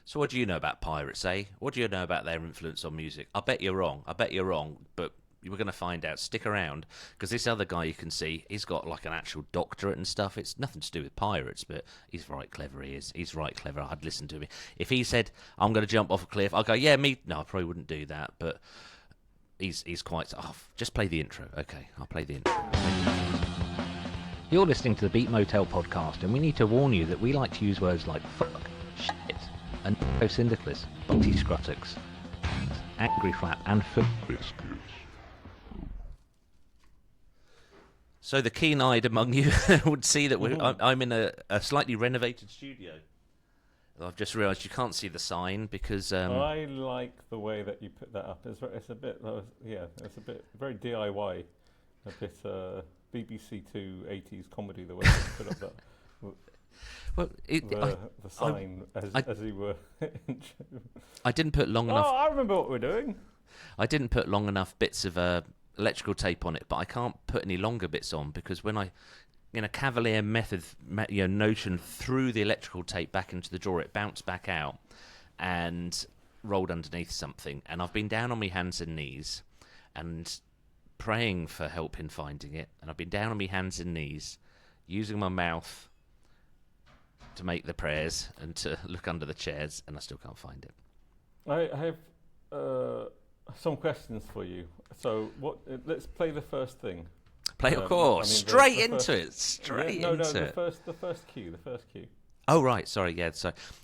So what do you know about pirates, eh? What do you know about their influence on music? I bet you're wrong. But we're going to find out. Stick around, because this other guy you can see, he's got like an actual doctorate and stuff. It's nothing to do with pirates, but he's right clever, he is. He's right clever. I'd listen to him. If he said, I'm going to jump off a cliff, I'd go, yeah, me. No, I probably wouldn't do that, but he's quite... Oh, just play the intro. Okay, I'll play the intro. You're listening to the Beat Motel podcast, and we need to warn you that we like to use words like fuck, shit, and syndicalist, butty scruttox, angry flap, and biscuits. So the keen-eyed among you would see that I'm in a slightly renovated studio. I've just realised you can't see the sign because... I like the way that you put that up. It's a bit, it's a bit very DIY, a bit BBC Two 80s comedy. The way you put up that. Well, the sign as you were. I didn't put long enough. Oh, I remember what we're doing. I didn't put long enough bits of electrical tape on it, but I can't put any longer bits on because when I, in a cavalier method, notion, threw the electrical tape back into the drawer, it bounced back out and rolled underneath something. And I've been down on my hands and knees and praying for help in finding it. And I've been down on my hands and knees, using my mouth to make the prayers and to look under the chairs, and I still can't find it. I have some questions for you. So, let's play the first thing. Play, of course. Straight into it. The first cue. Oh right, sorry. Yeah.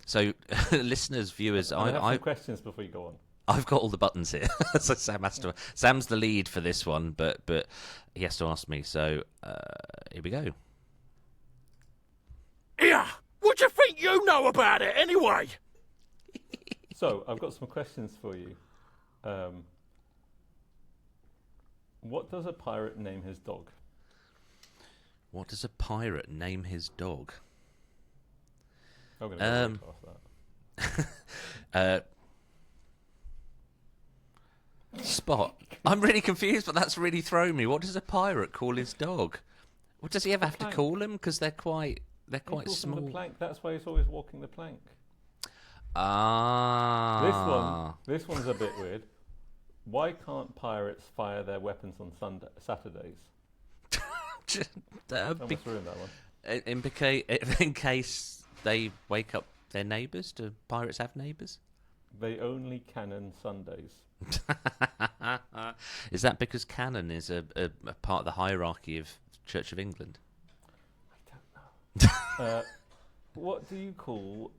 So, listeners, viewers, I have some questions before you go on. I've got all the buttons here, so Sam's the lead for this one, but he has to ask me. So here we go. Yeah. What do you think you know about it, anyway? So, I've got some questions for you. What does a pirate name his dog? What does a pirate name his dog? I'm going to ask that. Spot. I'm really confused, but that's really thrown me. What does a pirate call his dog? What does he ever have to call him? Because they're quite small. The plank. That's why he's always walking the plank. Ah. This one's a bit weird. Why can't pirates fire their weapons on Saturdays? I almost ruined that one. In case they wake up their neighbours. Do pirates have neighbours? They only cannon Sundays. Is that because canon is a part of the hierarchy of Church of England? I don't know. What do you call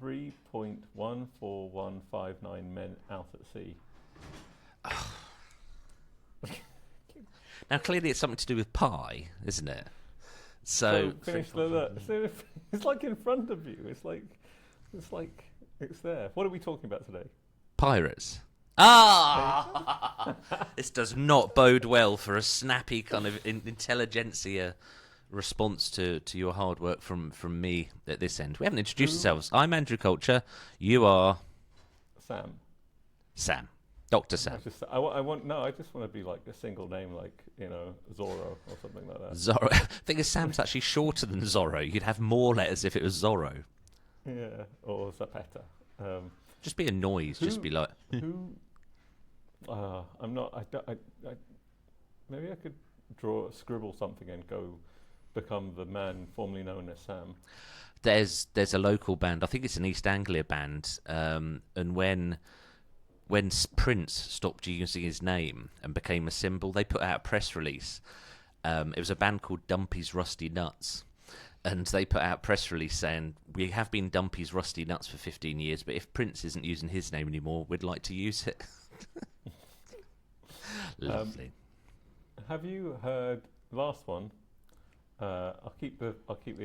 3.14159 men out at sea? Now, clearly it's something to do with pie, isn't it? So finish it's like in front of you. It's like it's there. What are we talking about today? Pirates. Ah! This does not bode well for a snappy kind of intelligentsia response to your hard work from me at this end. We haven't introduced ourselves. I'm Andrew Culture. You are... Sam. Dr. Sam. I just want to be like a single name, like, Zorro or something like that. Zorro. The thing is, Sam's actually shorter than Zorro. You'd have more letters if it was Zorro. Yeah, or Zapata. Just be a noise. Just be like... I'm not... maybe I could scribble something and go become the man formerly known as Sam. There's a local band. I think it's an East Anglia band. And when Prince stopped using his name and became a symbol, they put out a press release. It was a band called Dumpy's Rusty Nuts. And they put out a press release saying, we have been Dumpy's Rusty Nuts for 15 years, but if Prince isn't using his name anymore, we'd like to use it. Lovely. Have you heard last one? I'll keep the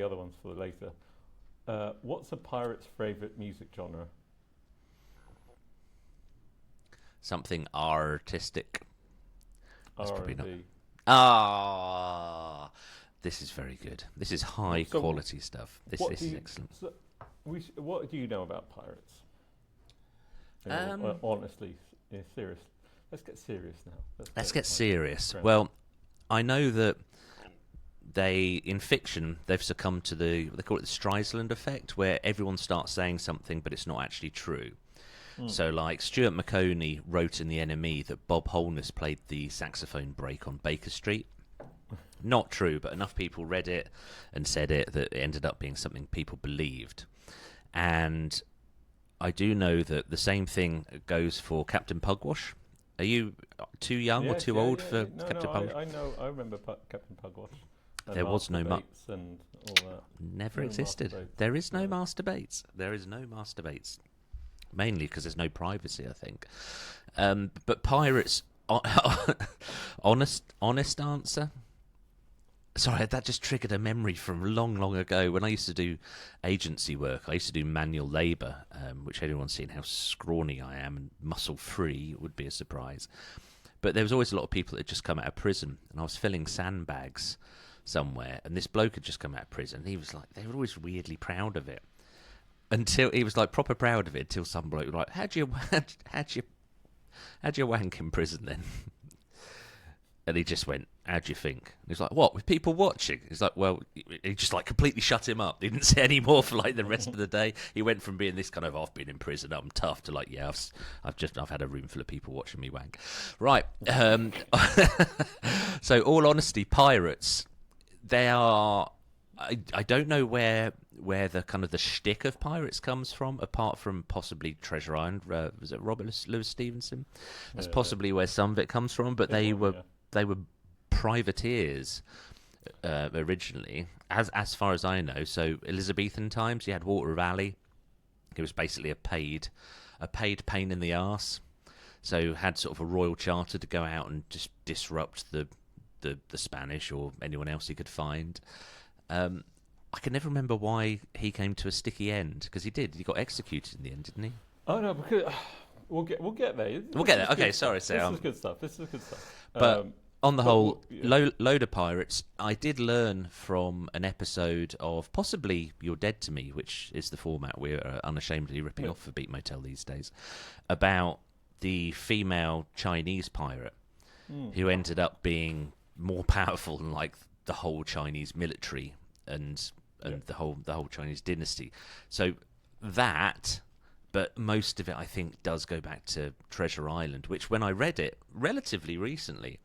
other ones for later. What's a pirate's favourite music genre? Something artistic. That's probably not. This is very good. This is high quality stuff. This is excellent. So what do you know about pirates? Honestly, serious. Let's get serious now. Let's get serious. Well, I know that in fiction, they've succumbed to they call it the Streisand effect, where everyone starts saying something, but it's not actually true. So, like, Stuart McConey wrote in The NME that Bob Holness played the saxophone break on Baker Street. Not true, but enough people read it and said it that it ended up being something people believed. And I do know that the same thing goes for Captain Pugwash. Are you too young or too old for Captain Pugwash? I know. I remember Captain Pugwash. There was no Bates and all that. Never No existed. Master Bates. There is no Master Bates. There is no Master Bates. Mainly because there's no privacy, I think. But pirates, honest answer. Sorry, that just triggered a memory from long, long ago when I used to do agency work. I used to do manual labour, which everyone's seen how scrawny I am and muscle-free. It would be a surprise. But there was always a lot of people that had just come out of prison, and I was filling sandbags somewhere, and this bloke had just come out of prison. And he was like, they were always weirdly proud of it. Until he was like proper proud of it, until some bloke was like, how'd you wank in prison then? And he just went, how'd you think? And he's like, what, with people watching? He's like, well, he just like completely shut him up. He didn't say any more for like the rest of the day. He went from being this kind of, I've been in prison, I'm tough, to like, yeah, I've had a room full of people watching me wank. Right. So, all honesty, pirates, they are. I don't know where the kind of the shtick of pirates comes from, apart from possibly Treasure Island. Was it Robert Louis Stevenson? That's possibly where some of it comes from. But they were privateers originally, as far as I know. So Elizabethan times, you had Walter Raleigh. He was basically a paid pain in the arse. So had sort of a royal charter to go out and just disrupt the Spanish or anyone else he could find. I can never remember why he came to a sticky end, because he did. He got executed in the end, didn't he? Oh no, because we'll get there. We'll get there. Okay, sorry, Sam. This is good stuff. But on the whole, load of pirates. I did learn from an episode of possibly You're Dead to Me, which is the format we're unashamedly ripping off for Beat Motel these days, about the female Chinese pirate who ended up being more powerful than like the whole Chinese military and the whole Chinese dynasty. So that, but most of it I think does go back to Treasure Island, which when I read it relatively recently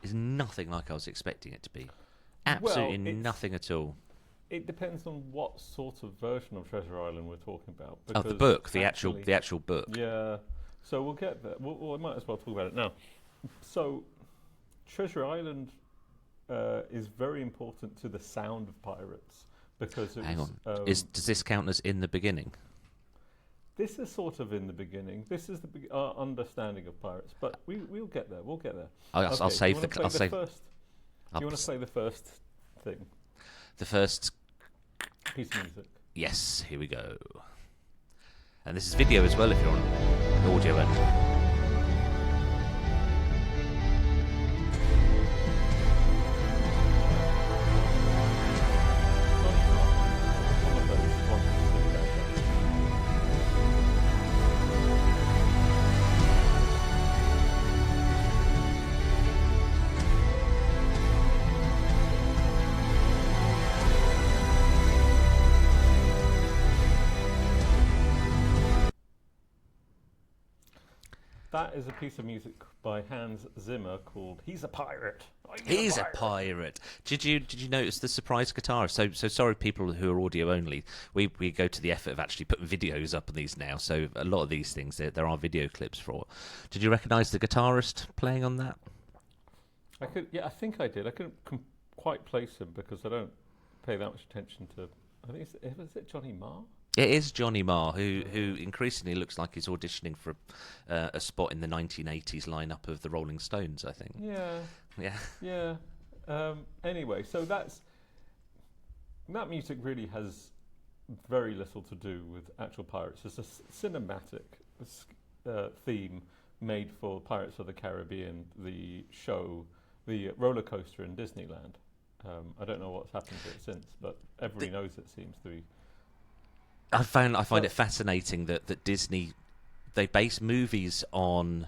is nothing like I was expecting it to be. Absolutely nothing at all. It depends on what sort of version of Treasure Island we're talking about. Oh, the book, the actual book. Yeah. So we'll get there. We might as well talk about it now. So Treasure Island is very important to the sound of pirates because hang on, does this count as in the beginning? This is sort of in the beginning. This is our understanding of pirates, but we'll get there. We'll get there. I'll save the. I'll save. First, do you want to play the first thing? The first piece of music. Yes, here we go. And this is video as well if you're on audio end. That is a piece of music by Hans Zimmer called "He's a Pirate." He's a pirate. Did you notice the surprise guitar? So sorry, people who are audio only. We go to the effort of actually putting videos up on these now. So a lot of these things there are video clips for. Did you recognise the guitarist playing on that? I could. Yeah, I think I did. I couldn't quite place him because I don't pay that much attention to. I think was it Johnny Marr? It is Johnny Marr, who increasingly looks like he's auditioning for a spot in the 1980s lineup of the Rolling Stones, I think. Yeah. Anyway, so that music really has very little to do with actual pirates. It's a cinematic theme made for Pirates of the Caribbean, the show, the roller coaster in Disneyland. I don't know what's happened to it since, but everybody knows it seems to be. I find it fascinating that Disney, they base movies on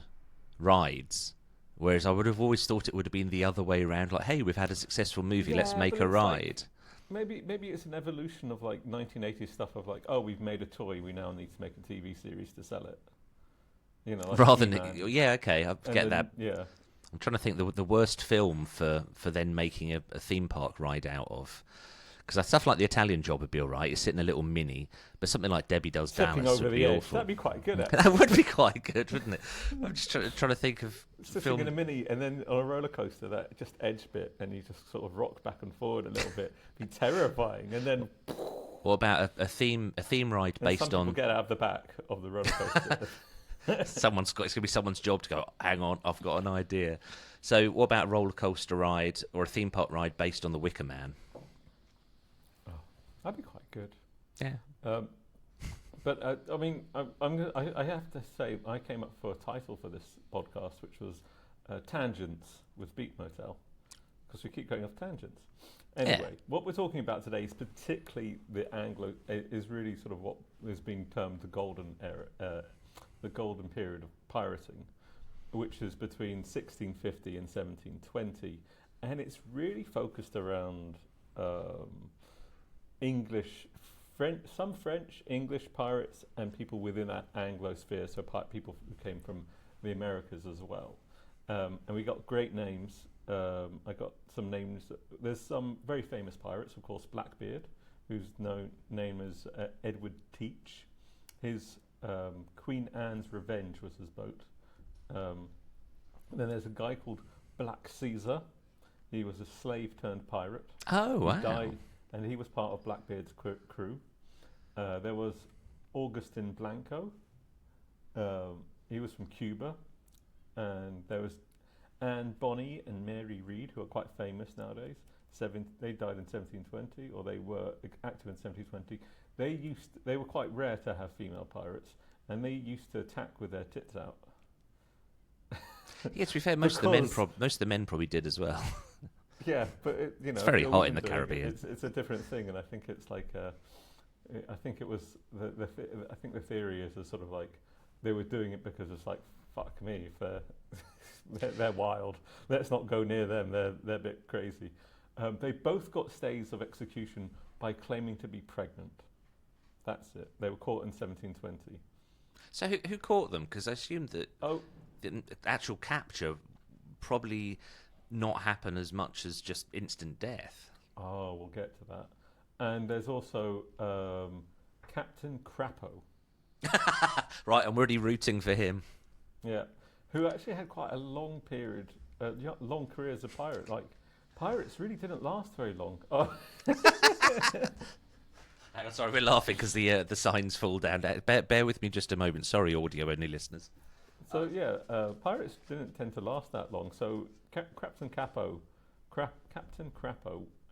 rides, Whereas I would have always thought it would have been the other way around. Like, hey, we've had a successful movie, let's Yeah, make but a it's like- ride. Maybe it's an evolution of like 1980s stuff of like, oh, we've made a toy, we now need to make a TV series to sell it. Like Rather He-Man. than, yeah, okay, I And get then- that. Yeah. I'm trying to think the worst film for then making a theme park ride out of. Because stuff like the Italian Job would be all right. It's sitting a little mini, but something like Debbie Does Tipping Dallas over would the be edge. awful. That'd be quite good, actually. That would be quite good, wouldn't it? I'm just trying to think of Sitting film. in a mini and then on a roller coaster, that just edge bit, and you just sort of rock back and forward a little bit. Be terrifying. And then What about a theme ride based some people on get out of the back of the roller coaster. it's going to be someone's job to go, hang on, I've got an idea. So what about a roller coaster ride or a theme park ride based on the Wicker Man? That'd be quite good. Yeah. But I mean, I have to say, I came up for a title for this podcast, which was Tangents with Beat Motel, because we keep going off tangents. Anyway, what we're talking about today is particularly the Anglo, is really sort of what is being termed the golden era, the golden period of pirating, which is between 1650 and 1720, and it's really focused around English, some French, English pirates, and people within that Anglo sphere, so people who came from the Americas as well. And we got great names. I got some names. There's some very famous pirates, of course, Blackbeard, who's name as Edward Teach. His Queen Anne's Revenge was his boat. Then there's a guy called Black Caesar. He was a slave turned pirate. Oh, wow. He died, and he was part of Blackbeard's crew. There was Augustin Blanco. He was from Cuba. And there was Anne Bonny and Mary Read, who are quite famous nowadays. They died in 1720, or they were active in 1720. They were quite rare to have female pirates, and they used to attack with their tits out. Yeah, to be fair, most of the men probably did as well. Yeah, but it's very if a hot in woman the doing Caribbean. it's a different thing, and I think it's like I think it was I think the theory is sort of like they were doing it because it's like, fuck me, if they're wild. Let's not go near them. They're a bit crazy. They both got stays of execution by claiming to be pregnant. That's it. They were caught in 1720. So who caught them? Because I assumed that Oh, the actual capture probably not happen as much as just instant death. oh, we'll get to that. And there's also Captain Crapo. Right, I'm already rooting for him. Yeah, who actually had quite a long period, long career as a pirate. Like, pirates really didn't last very long. Oh. Hang on, sorry, we're laughing because the signs fall down. Bear with me just a moment. Sorry, audio-only listeners. So yeah, pirates didn't tend to last that long. So Captain Crapo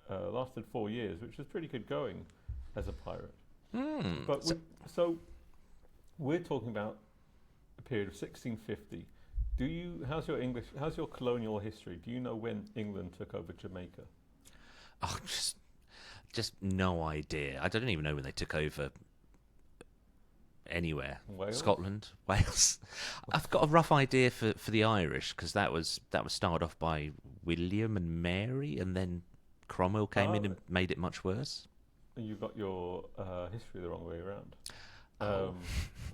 lasted 4 years, which is pretty good going as a pirate. But so we're talking about a period of 1650. How's your colonial history? Do you know when England took over Jamaica? Oh, just no idea. I don't even know when they took over anywhere. Wales? Scotland, Wales. I've got a rough idea for the Irish, because that was started off by William and Mary, and then Cromwell came in and made it much worse. You got your history the wrong way around. Oh.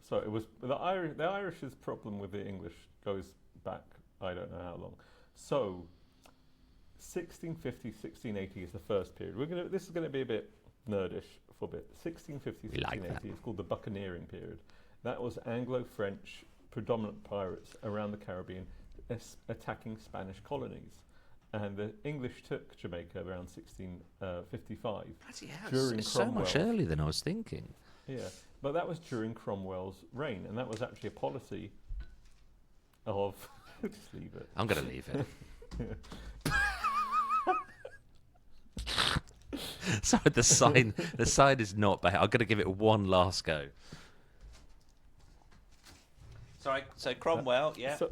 So it was the Irish's problem with the English goes back, I don't know how long. So 1650, 1680 is the first period. This is going to be a bit nerdish for a bit. 1650, We like 1680 is called the buccaneering period. That was Anglo-French predominant pirates around the Caribbean attacking Spanish colonies. And the English took Jamaica around 1655. During It's so much Cromwell. earlier than I was thinking. Yeah, but that was during Cromwell's reign, and that was actually a policy of... just leave it. I'm going to leave it. Sorry, the sign is not bad. I'm going to give it one last go. Sorry, so Cromwell, yeah. So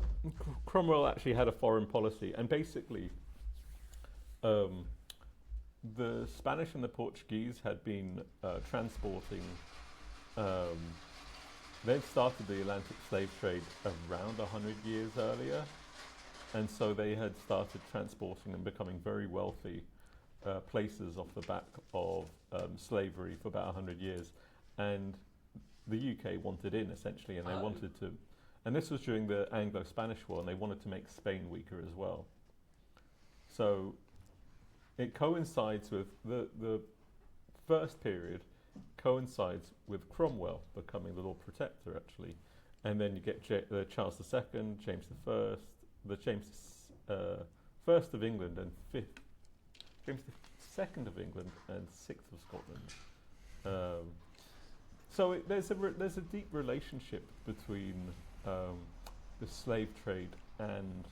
Cromwell actually had a foreign policy, and basically the Spanish and the Portuguese had been transporting... they'd started the Atlantic slave trade around 100 years earlier, and so they had started transporting and becoming very wealthy places off the back of slavery for about 100 years. And the UK wanted in, essentially, and they wanted to... And this was during the Anglo-Spanish War, and they wanted to make Spain weaker as well. So it coincides with the first period coincides with Cromwell becoming the Lord Protector, actually. And then you get Charles II, James I, James First of England and James II of England and Sixth of Scotland. So there's a deep relationship between the slave trade and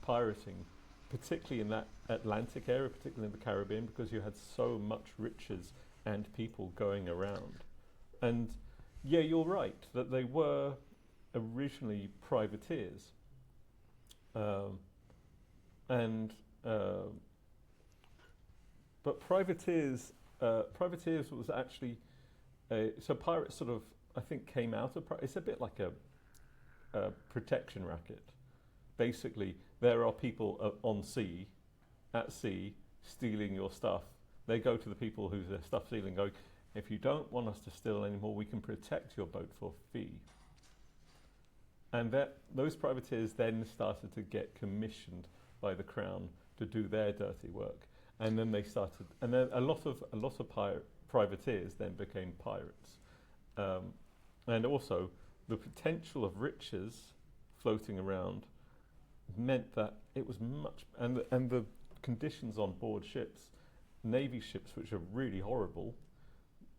pirating, particularly in that Atlantic area, particularly in the Caribbean, because you had so much riches and people going around. And yeah, you're right that they were originally privateers, but privateers was actually so pirates sort of, I think, came out of it's a bit like a protection racket. Basically, there are people at sea stealing your stuff. They go to the people who their stuff stealing, going, if you don't want us to steal anymore, we can protect your boat for a fee. And those privateers then started to get commissioned by the Crown to do their dirty work. And then a lot of privateers then became pirates. And also, the potential of riches floating around meant that it was much, and the conditions on board ships, Navy ships, which are really horrible,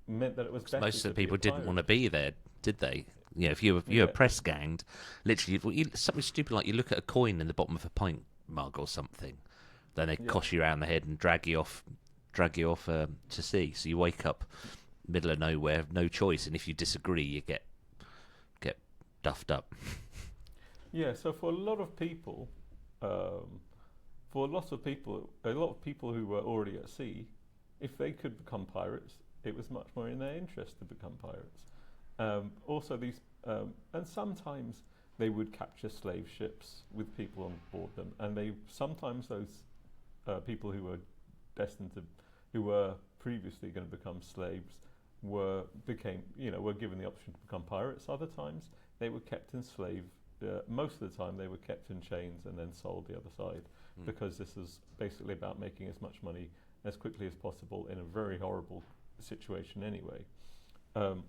meant that it was better. Most of the people didn't want to be there, did they? You know, if you were press ganged, literally, something stupid like you look at a coin in the bottom of a pint mug or something, then they cosh you around the head and drag you off to sea. So you wake up middle of nowhere, no choice, and if you disagree, you get duffed up. Yeah. So for a lot of people, a lot of people who were already at sea, if they could become pirates, it was much more in their interest to become pirates. Also, and sometimes they would capture slave ships with people on board them, and sometimes those people who were previously going to become slaves were given the option to become pirates. Other times they were kept enslaved. Most of the time they were kept in chains and then sold the other side, because this is basically about making as much money as quickly as possible in a very horrible situation anyway. And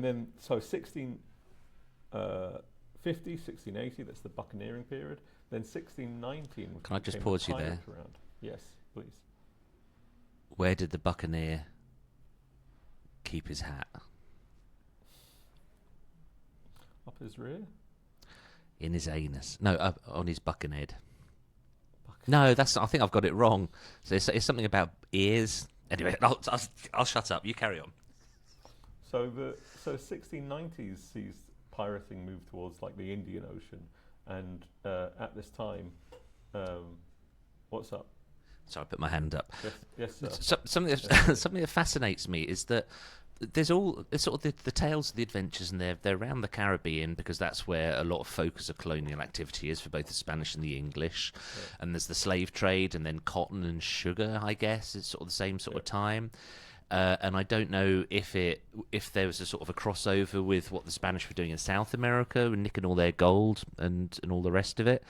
then, so 1650, 1680, that's the buccaneering period. Then 1619. Can I just pause you there? Round. Yes, please. Where did the buccaneer keep his hat? Up his rear? In his anus. No, up on his buckenhead. No, I think I've got it wrong. So it's something about ears. Anyway, I'll shut up. You carry on. So 1690s sees pirating move towards like the Indian Ocean, and at this time, what's up? Sorry, I put my hand up. Yes, sir. Something that fascinates me is that there's sort of the tales of the adventures, and they're around the Caribbean, because that's where a lot of focus of colonial activity is for both the Spanish and the English. Yeah. And there's the slave trade, and then cotton and sugar, I guess, it's sort of the same sort of time. And I don't know if there was a sort of a crossover with what the Spanish were doing in South America and nicking all their gold and all the rest of it.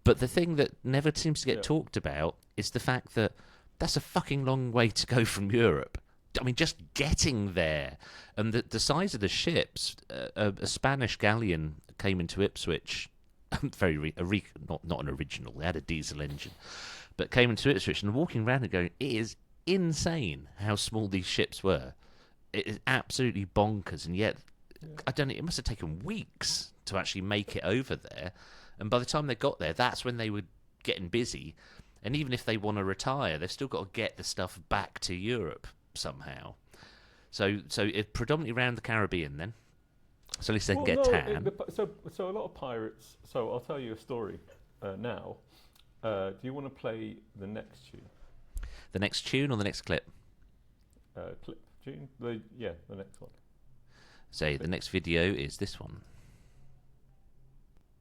But the thing that never seems to get talked about is the fact that that's a fucking long way to go from Europe. I mean, just getting there, and the size of the ships. A Spanish galleon came into Ipswich, not an original. They had a diesel engine, but came into Ipswich and walking around and going, it is insane how small these ships were. It is absolutely bonkers, and yet I don't know. It must have taken weeks to actually make it over there, and by the time they got there, that's when they were getting busy. And even if they want to retire, they've still got to get the stuff back to Europe somehow. So it's predominantly around the Caribbean then. So at least they can get tan. So a lot of pirates. So I'll tell you a story now. Do you want to play the next tune? The next tune or the next clip? Clip tune. The next one. So the next video is this one.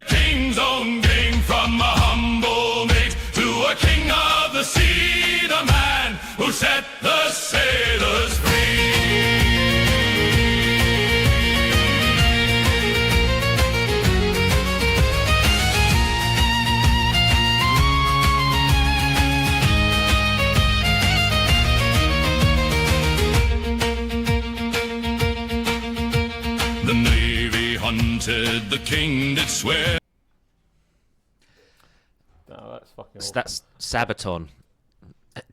Kings king's own game, from a humble mate to a king of the sea, the man who set the sailors free. The navy hunted, the king did swear. No, that's fucking awful. That's Sabaton.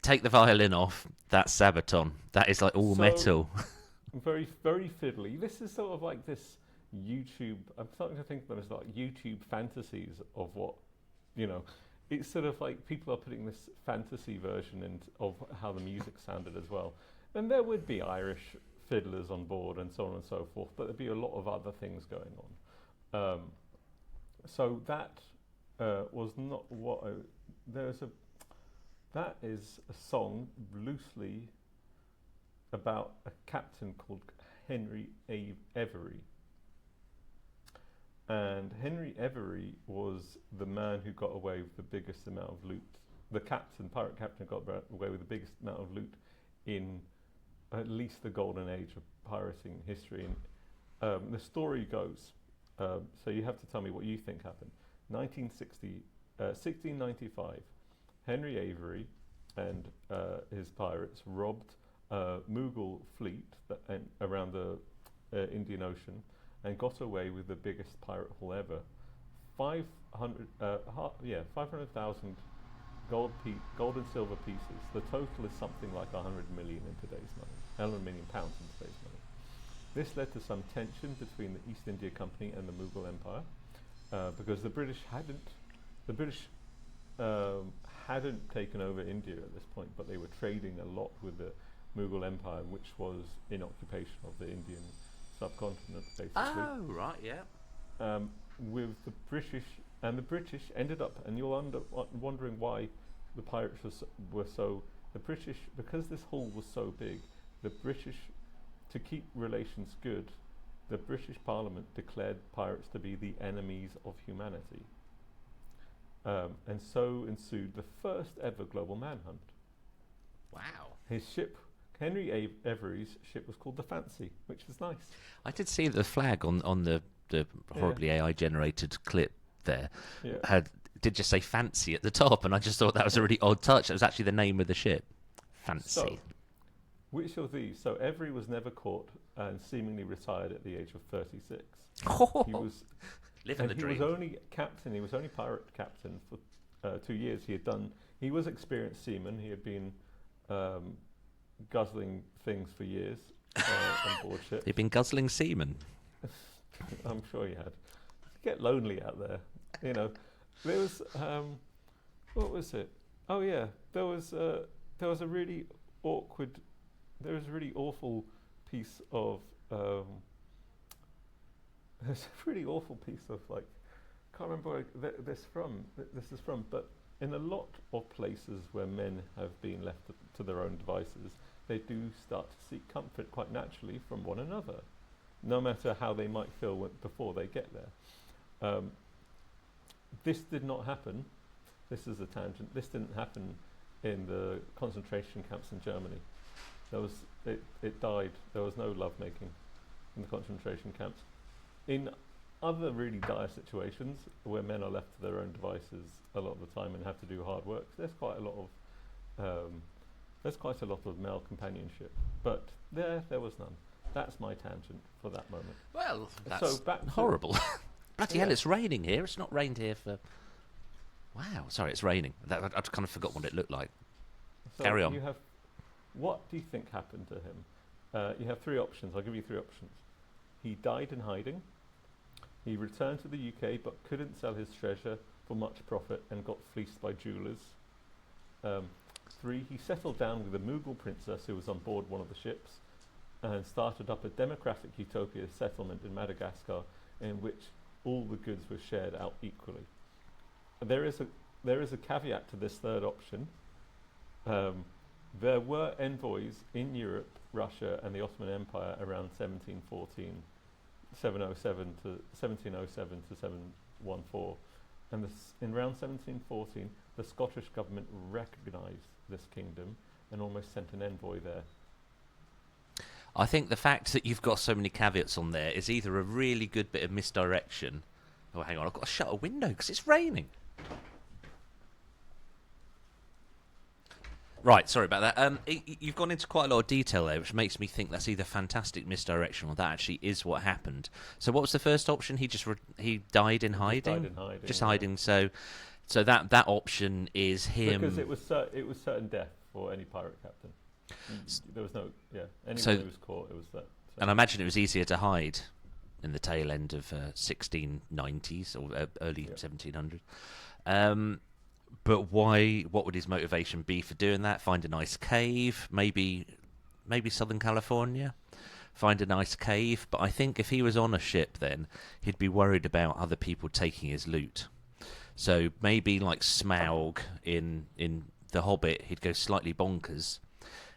Take the violin off. That's Sabaton. That is like all So- metal. Very, very fiddly. This is sort of like this YouTube. I'm starting to think of them as like YouTube fantasies of what, you know. It's sort of like people are putting this fantasy version of how the music sounded as well. And there would be Irish fiddlers on board and so on and so forth, but there'd be a lot of other things going on. So that was not what that is a song loosely about a captain called Henry Avery. And Henry Avery was the man who got away with the biggest amount of loot. The pirate captain got away with the biggest amount of loot in at least the golden age of pirating history. And the story goes, so you have to tell me what you think happened. 1695, Henry Avery and his pirates robbed a Mughal fleet around the Indian Ocean and got away with the biggest pirate haul ever. 500,000 gold and silver pieces. The total is something like 100 million in today's money, 100 million pounds in today's money. This led to some tension between the East India Company and the Mughal Empire, because the British hadn't taken over India at this point, but they were trading a lot with the Mughal Empire, which was in occupation of the Indian subcontinent, basically. Oh, right, yeah. With the British, and the British ended up, and you're wondering why the pirates were so, the British, because this haul was so big, the British, to keep relations good, the British Parliament declared pirates to be the enemies of humanity. And so ensued the first ever global manhunt. Wow. His ship, Henry Avery's ship, was called the Fancy, which is nice. I did see the flag on the horribly AI generated clip there. Yeah. Did just say Fancy at the top, and I just thought that was a really odd touch. That was actually the name of the ship. Fancy. So, which of these? So Avery was never caught and seemingly retired at the age of 36. He was living the dream. He was only captain. He was only pirate captain for 2 years. He was experienced seaman. He had been guzzling things for years on board ships. He'd been guzzling semen. I'm sure he had. Get lonely out there, you know. There was what was it? Oh yeah, there was a really awful piece of there's a really awful piece of, like, can't remember where this is from, but in a lot of places where men have been left to their own devices, they do start to seek comfort quite naturally from one another, no matter how they might feel before they get there. This did not happen. This is a tangent. This didn't happen in the concentration camps in Germany. It died. There was no lovemaking in the concentration camps. In other really dire situations where men are left to their own devices a lot of the time and have to do hard work, there's quite a lot of male companionship. But there was none. That's my tangent for that moment. Well, that's So back to- horrible. Bloody hell, Yeah. it's raining here. It's not rained here for... Wow, sorry, it's raining. I kind of forgot what it looked like. So Carry on. What do you think happened to him? You have 3 options. I'll give you 3 options. He died in hiding. He returned to the UK but couldn't sell his treasure for much profit and got fleeced by jewellers. 3, he settled down with a Mughal princess who was on board one of the ships and started up a democratic utopia settlement in Madagascar in which all the goods were shared out equally. There is a caveat to this third option. There were envoys in Europe, Russia, and the Ottoman Empire around 1707 to 714, And in around 1714, the Scottish government recognised this kingdom and almost sent an envoy there. I think the fact that you've got so many caveats on there is either a really good bit of misdirection. Oh, hang on, I've got to shut a window because it's raining. Right, sorry about that. You've gone into quite a lot of detail there, which makes me think that's either fantastic misdirection or that actually is what happened. So what was the first option? He died in hiding? Died in hiding. Just yeah. hiding. So that option is him. Because it was certain death for any pirate captain. There was no anyone who was caught. It was that. So. And I imagine it was easier to hide in the tail end of 1690s or early 1700s. But why? What would his motivation be for doing that? Find a nice cave, maybe Southern California. Find a nice cave. But I think if he was on a ship, then he'd be worried about other people taking his loot. So maybe like Smaug in The Hobbit, he'd go slightly bonkers.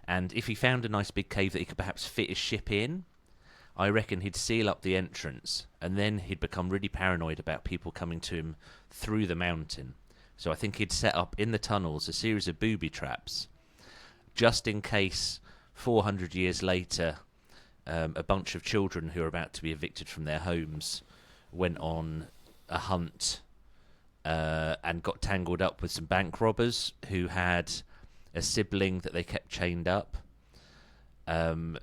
And if he found a nice big cave that he could perhaps fit his ship in, I reckon he'd seal up the entrance, and then he'd become really paranoid about people coming to him through the mountain. So I think he'd set up in the tunnels a series of booby traps, just in case 400 years later a bunch of children who are about to be evicted from their homes went on a hunt and got tangled up with some bank robbers who had a sibling that they kept chained up. I'm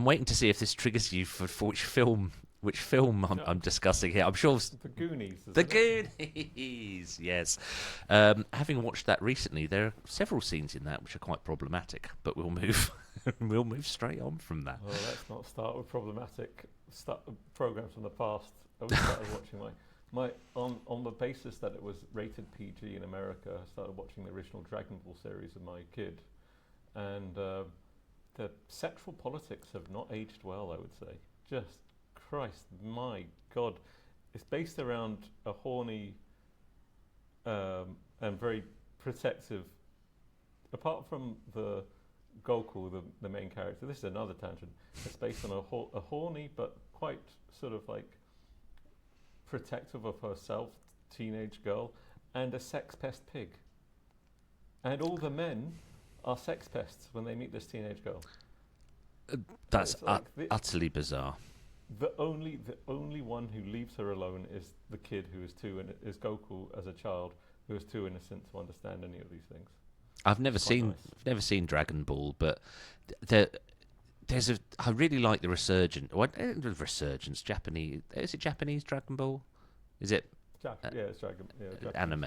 waiting to see if this triggers you for which film I'm discussing here. I'm sure The Goonies. The Goonies, yes. Having watched that recently, there are several scenes in that which are quite problematic. But we'll move straight on from that. Well, let's not start with problematic programs from the past. I started watching on the basis that it was rated PG in America. I started watching the original Dragon Ball series with my kid, and the sexual politics have not aged well. I would say, just Christ, my God, it's based around a horny and very protective. Apart from the Goku, the main character, this is another tangent. It's based on a horny but quite sort of like protective of herself teenage girl and a sex pest pig. And all the men are sex pests when they meet this teenage girl. That's like utterly bizarre. The only one who leaves her alone is the kid who is is Goku as a child, who is too innocent to understand any of these things. I've never seen Dragon Ball, but I really like the resurgence. Japanese, is it Japanese Dragon Ball? Is it? It's Dragon. Yeah, anime.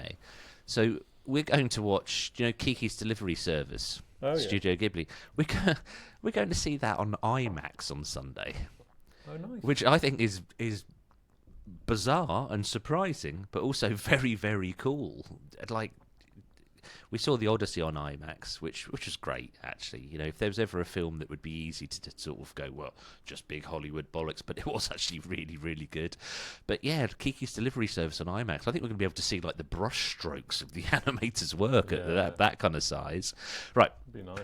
So we're going to watch, Kiki's Delivery Service, Studio Ghibli. We're going to see that on IMAX on Sunday. Oh, nice. Which I think is bizarre and surprising, but also very, very cool. Like, we saw The Odyssey on IMAX, which was great, actually. If there was ever a film that would be easy to sort of go, well, just big Hollywood bollocks, but it was actually really, really good. But yeah, Kiki's Delivery Service on IMAX, I think we're going to be able to see, like, the brush strokes of the animator's work at that kind of size. Right. Be nice.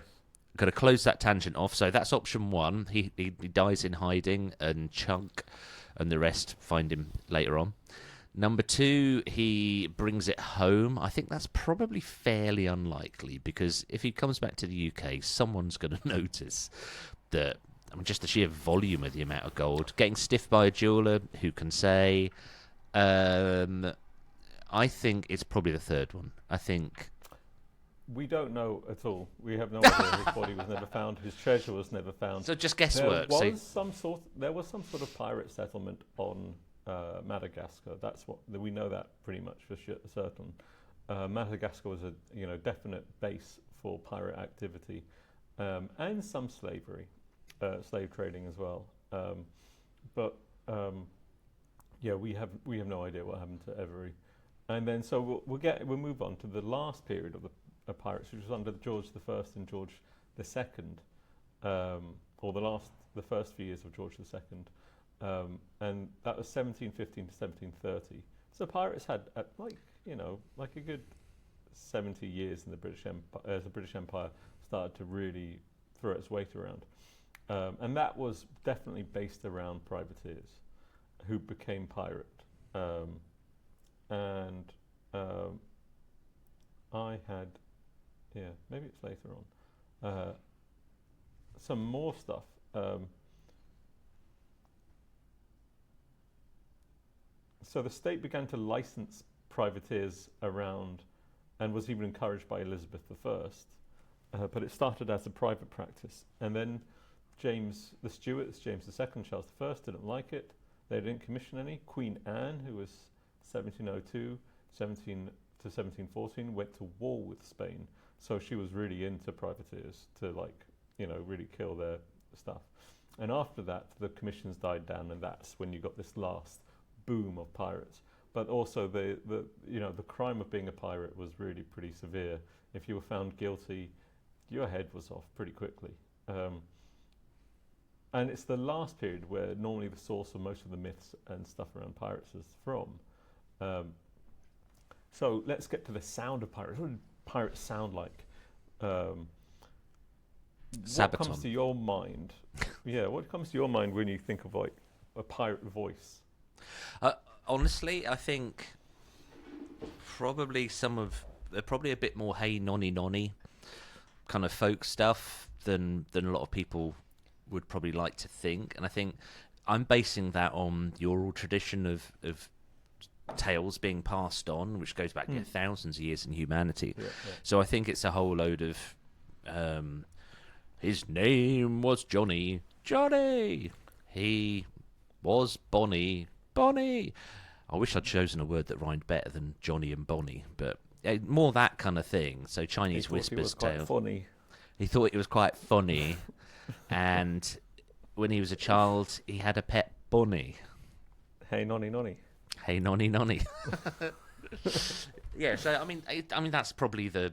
Got to close that tangent off. So that's option one. He dies in hiding, and Chunk and the rest find him later on. Number two, he brings it home. I think that's probably fairly unlikely, because if he comes back to the UK, someone's going to notice that. Just the sheer volume of the amount of gold. Getting stiffed by a jeweller, who can say? I think it's probably the third one. I think. We don't know at all. We have no idea. His body was never found. His treasure was never found. So just guesswork. There was some sort of pirate settlement on Madagascar. That's what we know that pretty much for certain. Madagascar was a definite base for pirate activity, and some slavery, slave trading as well. We have no idea what happened to Avery. And then so we'll move on to the last period of the pirates, which was under George I and George II, or the first few years of George II, and that was 1715 to 1730. So pirates had like a good 70 years in the British Empire, as the British Empire started to really throw its weight around, and that was definitely based around privateers who became pirate, and I had, maybe it's later on, some more stuff. So the state began to license privateers around, and was even encouraged by Elizabeth I. But it started as a private practice, and then James the Stuarts, James II, Charles I, didn't like it. They didn't commission any. Queen Anne, who was 1702 to 1714, went to war with Spain. So she was really into privateers to, like, really kill their stuff. And after that, the commissions died down, and that's when you got this last boom of pirates. But also the crime of being a pirate was really pretty severe. If you were found guilty, your head was off pretty quickly. And it's the last period where normally the source of most of the myths and stuff around pirates is from. So let's get to the sound of pirates. What do pirates sound like? What comes to your mind? What comes to your mind when you think of like a pirate voice? Honestly, I think probably they're probably a bit more hey nonny nonny kind of folk stuff than a lot of people would probably like to think. And I think I'm basing that on the oral tradition of tales being passed on, which goes back thousands of years in humanity. So I think it's a whole load of his name was Johnny. He was Bonny. I wish I'd chosen a word that rhymed better than Johnny and Bonny, but more that kind of thing. So Chinese whispers tale. Funny. He thought it was quite funny, and when he was a child, he had a pet bunny. Hey nonny nonny. Hey nonny nonny. Yeah, so I mean that's probably the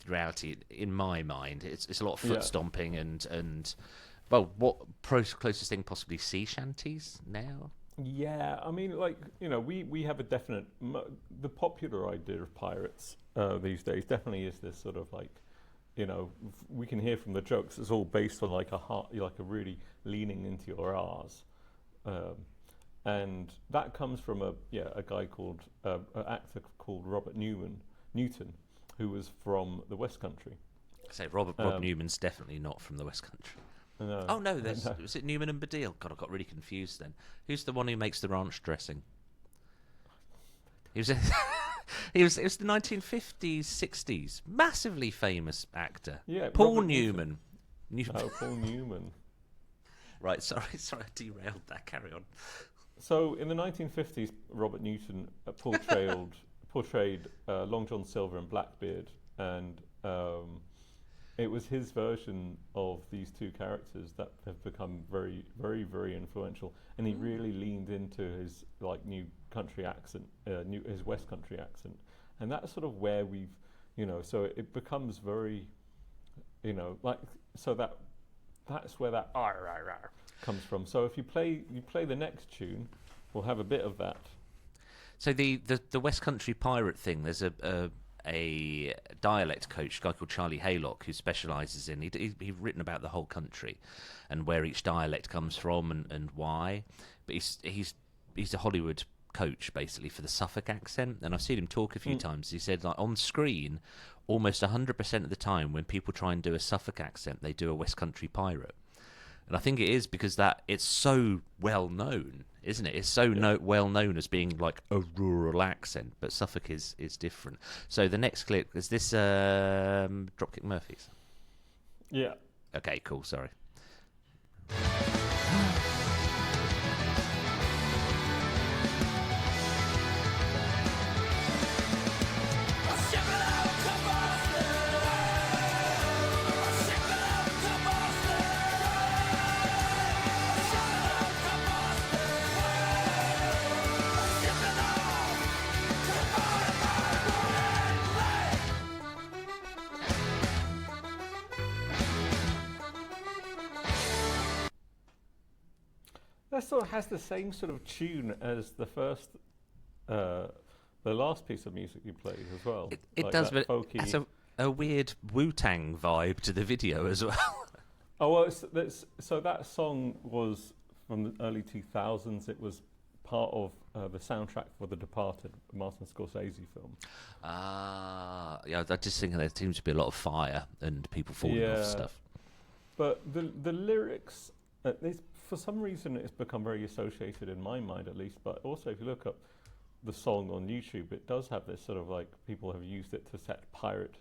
reality in my mind. It's a lot of foot stomping and well, what closest thing possibly sea shanties now? Yeah, I mean, like, we have a definite the popular idea of pirates these days definitely is this sort of like, we can hear from the jokes. It's all based on like a really leaning into your R's. And that comes from a guy called an actor called Robert Newton, who was from the West Country. So Rob Newman's definitely not from the West Country. No. Oh no, was it Newman and Baddiel? God, I got really confused then. Who's the one who makes the ranch dressing? It was the 1950s, 60s, massively famous actor. Yeah, Paul Robert Newman. Paul Newman. Right, sorry, I derailed that. Carry on. So in the 1950s, Robert Newton portrayed Long John Silver and Blackbeard, and it was his version of these two characters that have become very, very, very influential. And he really leaned into his like new country accent, his West Country accent, and that's sort of where we've, so it becomes very, so that's where that Arrr comes from. So if you play the next tune, we'll have a bit of that. So the West Country pirate thing, there's a dialect coach, a guy called Charlie Haylock, who specialises in. He's written about the whole country and where each dialect comes from and why. But he's a Hollywood coach basically for the Suffolk accent, and I've seen him talk a few times. He said like on screen, almost 100% of the time when people try and do a Suffolk accent, they do a West Country pirate. And I think it is because that it's so well known, isn't it? It's so well known as being like a rural accent, but Suffolk is different. So the next clip is this Dropkick Murphys. Yeah. Okay, cool. Sorry. That sort of has the same sort of tune as the last piece of music you played as well. It like does, but folky... it has a weird Wu-Tang vibe to the video as well. Oh, well, so that song was from the early 2000s. It was part of the soundtrack for The Departed, a Martin Scorsese film. Yeah, I just think there seems to be a lot of fire and people falling off stuff. But the lyrics, for some reason, it's become very associated in my mind, at least. But also, if you look up the song on YouTube, it does have this sort of like people have used it to set Pirates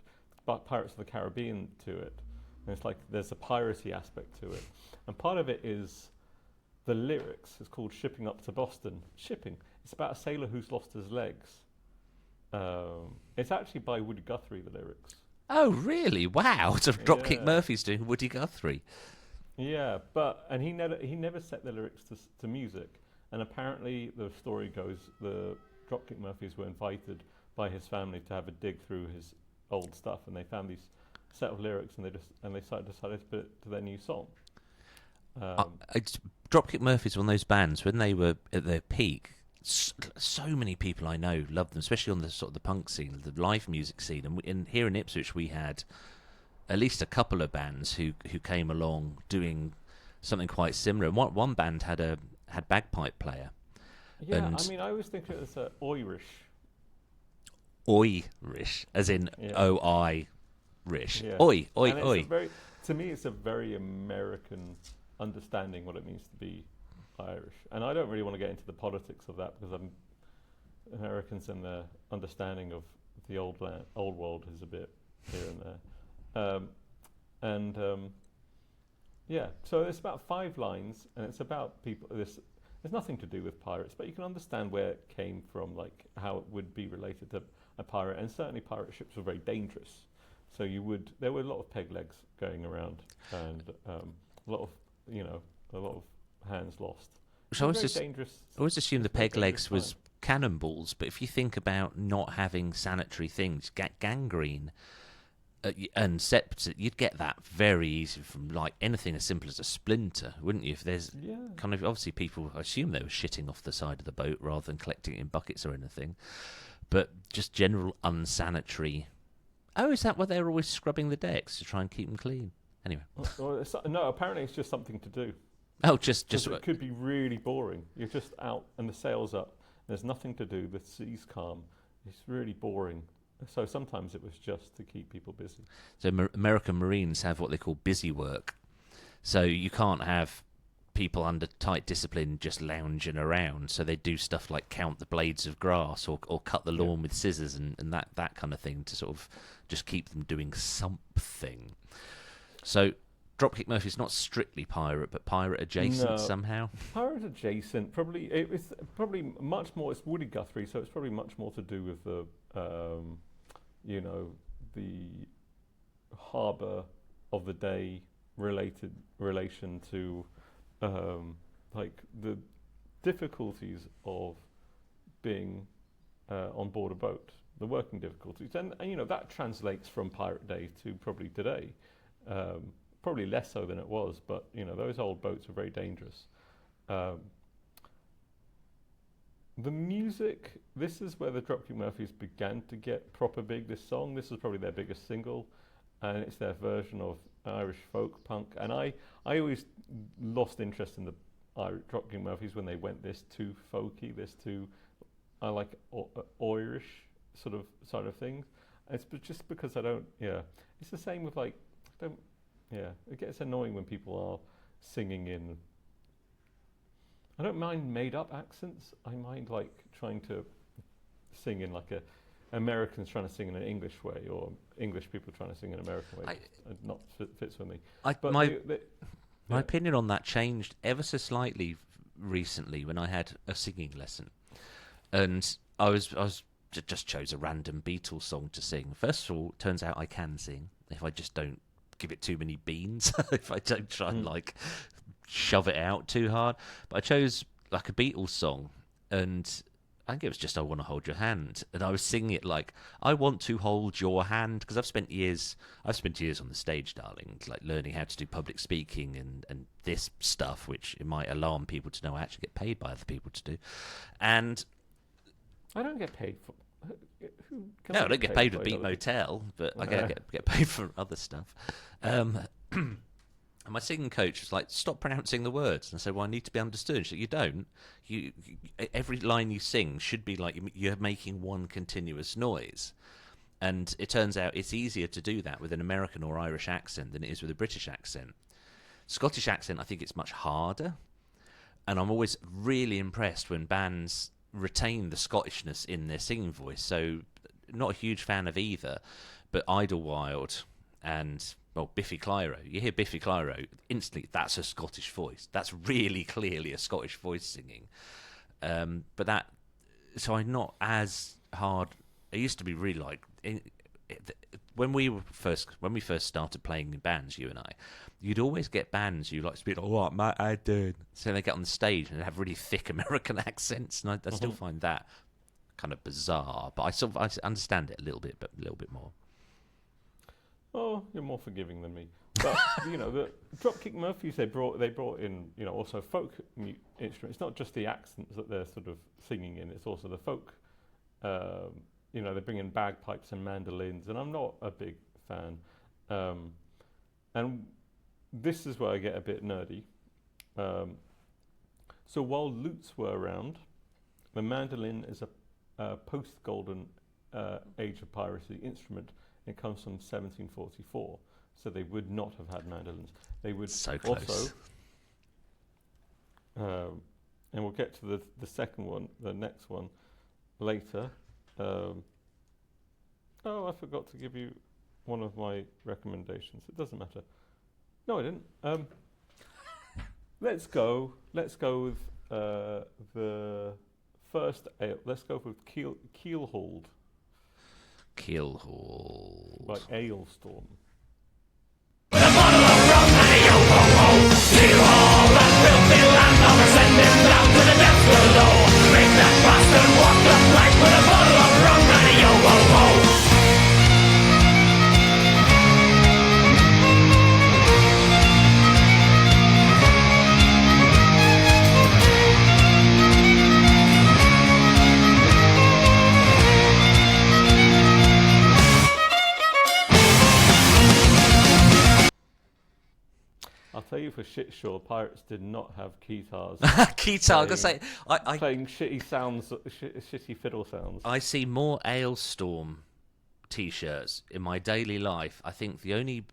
of the Caribbean to it, and it's like there's a piracy aspect to it, and part of it is the lyrics. It's called "Shipping Up to Boston." Shipping. It's about a sailor who's lost his legs. It's actually by Woody Guthrie. The lyrics. Oh, really? Wow! So Dropkick Murphys doing Woody Guthrie. Yeah, and he never set the lyrics to music, and apparently the story goes the Dropkick Murphys were invited by his family to have a dig through his old stuff, and they found these set of lyrics, and they decided to put it to their new song. Dropkick Murphys, one of those bands when they were at their peak. So many people I know loved them, especially on the sort of the punk scene, the live music scene. And here in Ipswich, we had at least a couple of bands who came along doing something quite similar. And one band had bagpipe player. Yeah, I mean, I always think it was Irish. Irish, as in O-I-rish. Yeah. Oi, oi, oi. To me, it's a very American understanding what it means to be Irish. And I don't really want to get into the politics of that because Americans and their understanding of the old world is a bit here and there. Yeah, so it's about 5 lines, and it's about people. There's nothing to do with pirates, but you can understand where it came from, like how it would be related to a pirate. And certainly pirate ships were very dangerous. So there were a lot of peg legs going around, and a lot of hands lost. So I always assumed the peg legs was cannonballs, but if you think about not having sanitary things, gangrene and septic, you'd get that very easy from like anything as simple as a splinter, wouldn't you? If there's kind of obviously people, I assume they were shitting off the side of the boat rather than collecting it in buckets or anything, but just general unsanitary. Oh, is that why they're always scrubbing the decks to try and keep them clean? Anyway. No, apparently it's just something to do. Oh, just it could be really boring. You're just out and the sail's up. There's nothing to do. The sea's calm. It's really boring. So sometimes it was just to keep people busy. So American Marines have what they call busy work. So you can't have people under tight discipline just lounging around. So they do stuff like count the blades of grass or cut the lawn with scissors and that kind of thing to sort of just keep them doing something. So Dropkick Murphys not strictly pirate, but pirate adjacent somehow. Pirate adjacent, probably. It's probably much more. It's Woody Guthrie, so it's probably much more to do with the, the harbour of the day relation to, like the difficulties of being on board a boat, the working difficulties, and that translates from pirate day to probably today. Probably less so than it was, but those old boats are very dangerous. The music, this is where the Dropkick Murphys began to get proper big. This song, this is probably their biggest single, and it's their version of Irish folk punk. And I always lost interest in the Dropkick Murphys when they went this too folky, I like Irish sort of side of things. It's just because I don't. Yeah, it's the same with like it gets annoying when people are singing in. I don't mind made-up accents. I mind like trying to sing in like Americans trying to sing in an English way, or English people trying to sing in an American way. It not fits with me. My opinion on that changed ever so slightly recently when I had a singing lesson, and I was just chose a random Beatles song to sing. First of all, turns out I can sing if I just don't give it too many beans, if I don't try and like shove it out too hard. But I chose like a Beatles song, and I think it was just I Want to Hold Your Hand, and I was singing it like I want to hold your hand, because I've spent years on the stage, darling, like learning how to do public speaking and this stuff, which it might alarm people to know I actually get paid by other people to do. And I don't get paid for. No, I don't get paid for Beat Motel, but I get paid for other stuff. And my singing coach was like, "Stop pronouncing the words." And I said, "Well, I need to be understood." And she said, "You don't. You every line you sing should be like you're making one continuous noise." And it turns out it's easier to do that with an American or Irish accent than it is with a British accent. Scottish accent, I think it's much harder. And I'm always really impressed when bands retain the Scottishness in their singing voice. So, not a huge fan of either, but Idlewild and, well, Biffy Clyro. You hear Biffy Clyro, instantly that's a Scottish voice. That's really clearly a Scottish voice singing. So I'm not as hard. I used to be really like when we first started playing in bands, you and I, you'd always get bands you like to speak, "Oh, what, mate, I did." So they get on the stage and they have really thick American accents, and I still find that kind of bizarre. But I understand it a little bit more. Oh, you're more forgiving than me. But the Dropkick Murphys, they brought in also folk instruments. It's not just the accents that they're sort of singing in; it's also the folk. They bring in bagpipes and mandolins, and I'm not a big fan. And this is where I get a bit nerdy. So while lutes were around, the mandolin is a post-golden age of piracy instrument. It comes from 1744, so they would not have had mandolins. They would so close. Also, and we'll get to the second one, the next one, later. I forgot to give you one of my recommendations. It doesn't matter. No, I didn't. Let's go with the first ale. Let's go with Keelhauled. Keelhauled. By Alestorm. I'll tell you for shit sure, pirates did not have keytars. Keytar, I'm gonna say, playing shitty sounds, shitty fiddle sounds. I see more Alestorm T-shirts in my daily life. I think the only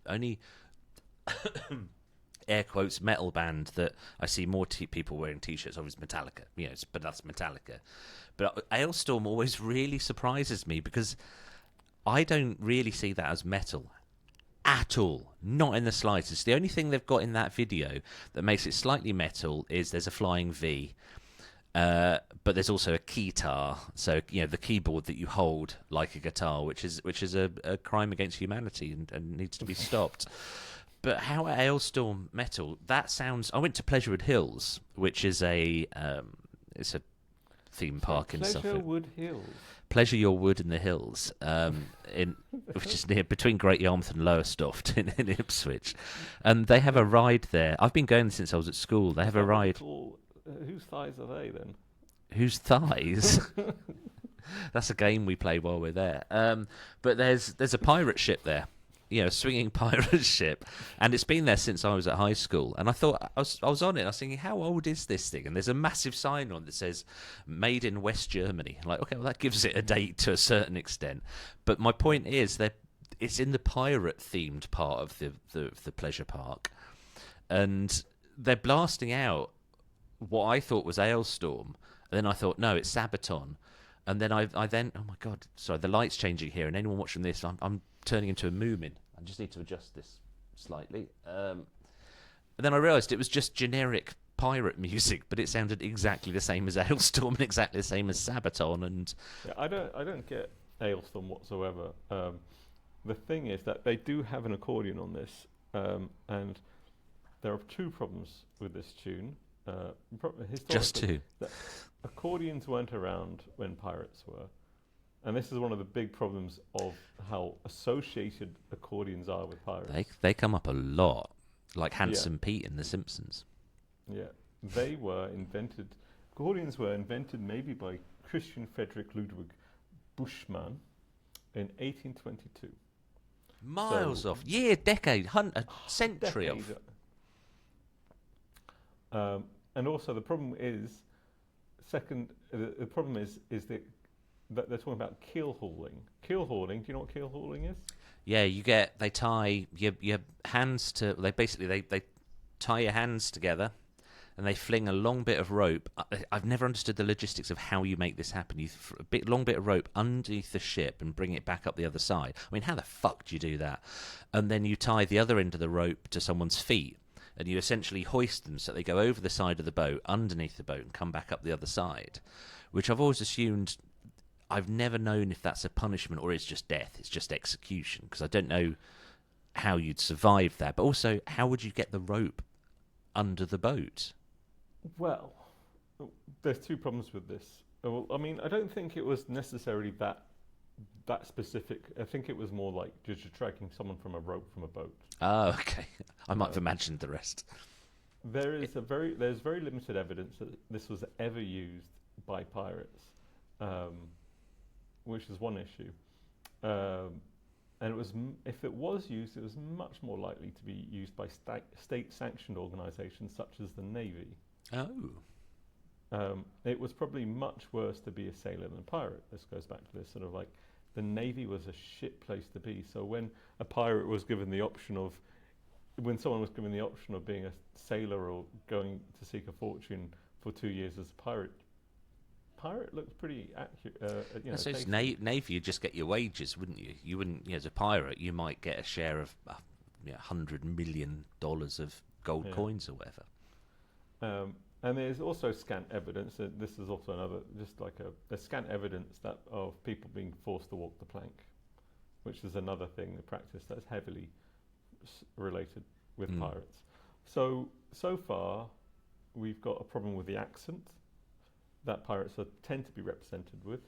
air quotes metal band that I see more people wearing T-shirts of is Metallica. But that's Metallica. But Alestorm always really surprises me because I don't really see that as metal. At all. Not in the slightest. The only thing they've got in that video that makes it slightly metal is there's a flying V. But there's also a keytar, so the keyboard that you hold like a guitar, which is a crime against humanity and needs to be stopped. But how Alestorm metal? That sounds. I went to Pleasurewood Hills, which is it's a theme park in Suffolk. Pleasurewood Hills. Pleasure Your Wood in the Hills, which is near between Great Yarmouth and Lowestoft in Ipswich, and they have a ride there. I've been going since I was at school. They have a ride. Whose thighs are they then? Whose thighs? That's a game we play while we're there. But there's a pirate ship there. A swinging pirate ship, and it's been there since I was at high school. And I thought I was on it. I was thinking, how old is this thing? And there's a massive sign on that says "Made in West Germany." I'm like, okay, well that gives it a date to a certain extent. But my point is that it's in the pirate themed part of the pleasure park, and they're blasting out what I thought was Alestorm, and then I thought, no, it's Sabaton. And then I then, oh my god, sorry, the light's changing here, and anyone watching this, I'm turning into a moomin. I just need to adjust this slightly. And then I realised it was just generic pirate music, but it sounded exactly the same as Alestorm and exactly the same as Sabaton. And I don't get Alestorm whatsoever. The thing is that they do have an accordion on this, and there are two problems with this tune. Just two. Accordions weren't around when pirates were. And this is one of the big problems of how associated accordions are with pirates. They come up a lot, like Handsome Pete in The Simpsons. Yeah, accordions were invented maybe by Christian Frederick Ludwig Buschmann in 1822. Miles off. Year, decade, a century off. And also the problem is, the problem is that they're talking about keel hauling. Keel hauling. Do you know what keel hauling is? Yeah, they tie your hands to. They tie your hands together, and they fling a long bit of rope. I've never understood the logistics of how you make this happen. You long bit of rope underneath the ship and bring it back up the other side. I mean, how the fuck do you do that? And then you tie the other end of the rope to someone's feet, and you essentially hoist them so they go over the side of the boat, underneath the boat, and come back up the other side. Which I've always assumed. I've never known if that's a punishment or it's just death. It's just execution, because I don't know how you'd survive that. But also, how would you get the rope under the boat? Well, there's two problems with this. Well, I mean, I don't think it was necessarily that specific. I think it was more like just dragging someone from a rope from a boat. Oh, okay. I might have imagined the rest. There's very limited evidence that this was ever used by pirates. Which is one issue, and it was if it was used, it was much more likely to be used by state-sanctioned organisations such as the Navy. Oh, it was probably much worse to be a sailor than a pirate. This goes back to this sort of like the Navy was a shit place to be. So when a pirate was given the option of, when someone was given the option of being a sailor or going to seek a fortune for 2 years as a pirate looks pretty accurate. so it's Navy, you'd just get your wages, wouldn't you? You wouldn't, as a pirate, you might get a share of $100 million of gold coins or whatever. And there's also scant evidence, this is also another, just like there's scant evidence that of people being forced to walk the plank, which is another thing, the practice that's heavily related with pirates. So far, we've got a problem with the accent that pirates tend to be represented with.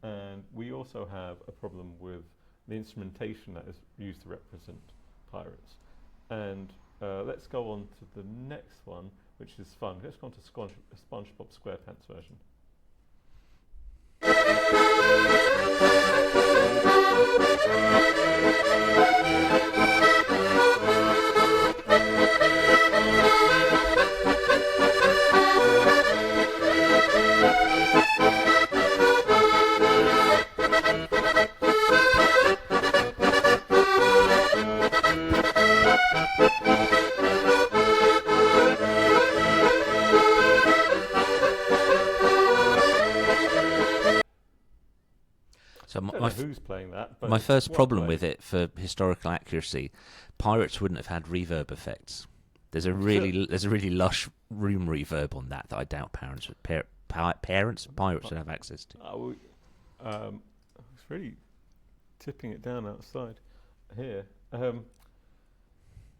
And we also have a problem with the instrumentation that is used to represent pirates. And let's go on to the next one, which is fun. Let's go on to SpongeBob SquarePants version. So who's playing that? But my first problem with it for historical accuracy, pirates wouldn't have had reverb effects. There's a really lush room reverb on that I doubt pirates would have access to. It's really tipping it down outside here.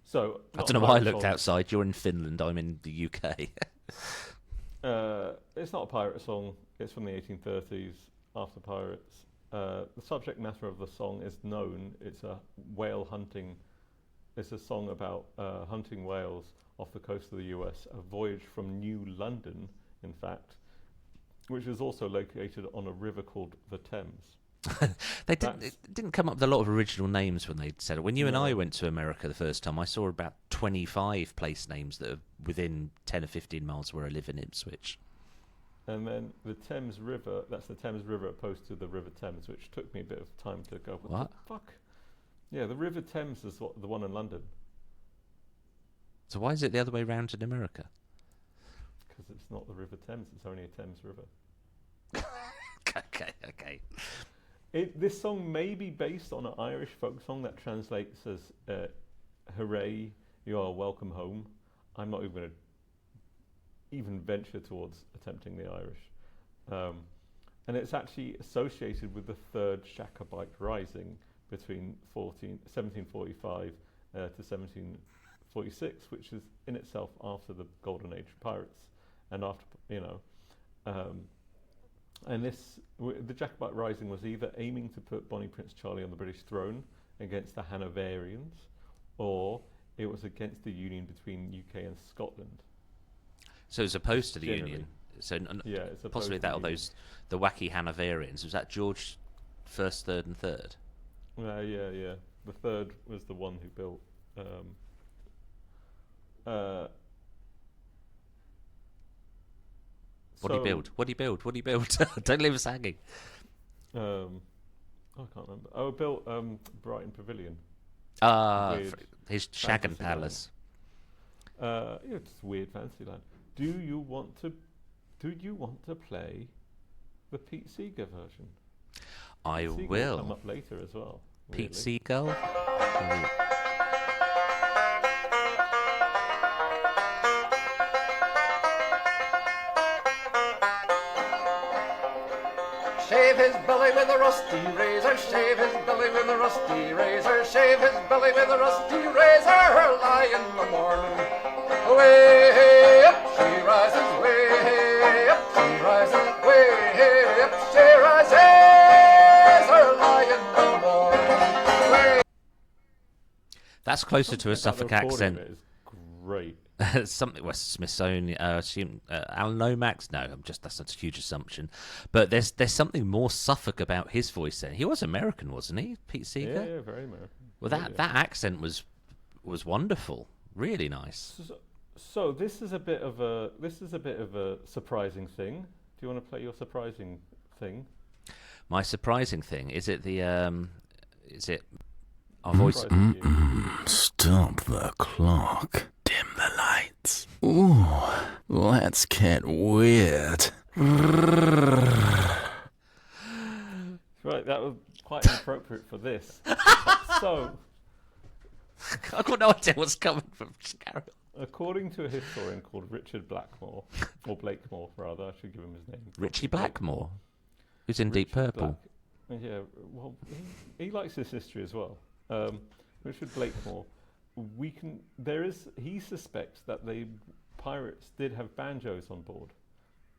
So I don't know why I looked outside. You're in Finland. I'm in the UK. It's not a pirate song. It's from the 1830s, after pirates. The subject matter of the song is known. It's a whale hunting. It's a song about hunting whales off the coast of the US. A voyage from New London, in fact, which is also located on a river called the Thames. It didn't come up with a lot of original names when they said it. When you and I went to America the first time, I saw about 25 place names that are within 10 or 15 miles where I live in Ipswich. And then the Thames River, that's the Thames River opposed to the River Thames, which took me a bit of time to go, what the fuck? Yeah, the River Thames is the one in London. So why is it the other way round in America? Because it's not the River Thames, it's only a Thames River. Okay. This song may be based on an Irish folk song that translates as hooray, you are welcome home. I'm not even going to even venture towards attempting the Irish. And it's actually associated with the third Jacobite rising between 1745 to 1746, which is in itself after the Golden Age of pirates. And after, and the Jacobite Rising was either aiming to put Bonnie Prince Charlie on the British throne against the Hanoverians, or it was against the union between UK and Scotland. So as opposed to the Union. So it's possibly that or those the wacky Hanoverians. Was that George first, third, and third? Yeah. The third was the one who built What do you build? What do you build? What do you build? Don't leave us hanging. I can't remember. Oh, I built Brighton Pavilion. His Shaggin' fantasy Palace. It's weird fancy land. Do you want to play the Pete Seeger version? I Seeger will. come up later as well. Pete weirdly. Seagull. Shave his belly with a rusty razor, shave his belly with a rusty razor, shave his belly with a rusty razor, lie in the morning. Way up she rises, way up she rises, way up she rises, her lie in the morning. Way. That's closer to a Suffolk accent. It is great. Something West Smithsonian, Alan Lomax. No, that's a huge assumption. But there's something more Suffolk about his voice. Then he was American, wasn't he, Pete Seeger? Yeah, very American. Well, that accent was wonderful, really nice. So this is a bit of a surprising thing. Do you want to play your surprising thing? My surprising thing is it our voice. Surprising you. Stop the clock. Dim the lights. Ooh, let's get weird. Right, that was quite inappropriate for this. So, I've got no idea what's coming from. Just carry on. according to a historian called Richard Blackmore, or Blakemore rather, I should give him his name. Richie Blackmore, who's in Deep Richard Purple. Black- yeah, well, he likes his history as well. Richard Blakemore. He suspects that the pirates did have banjos on board,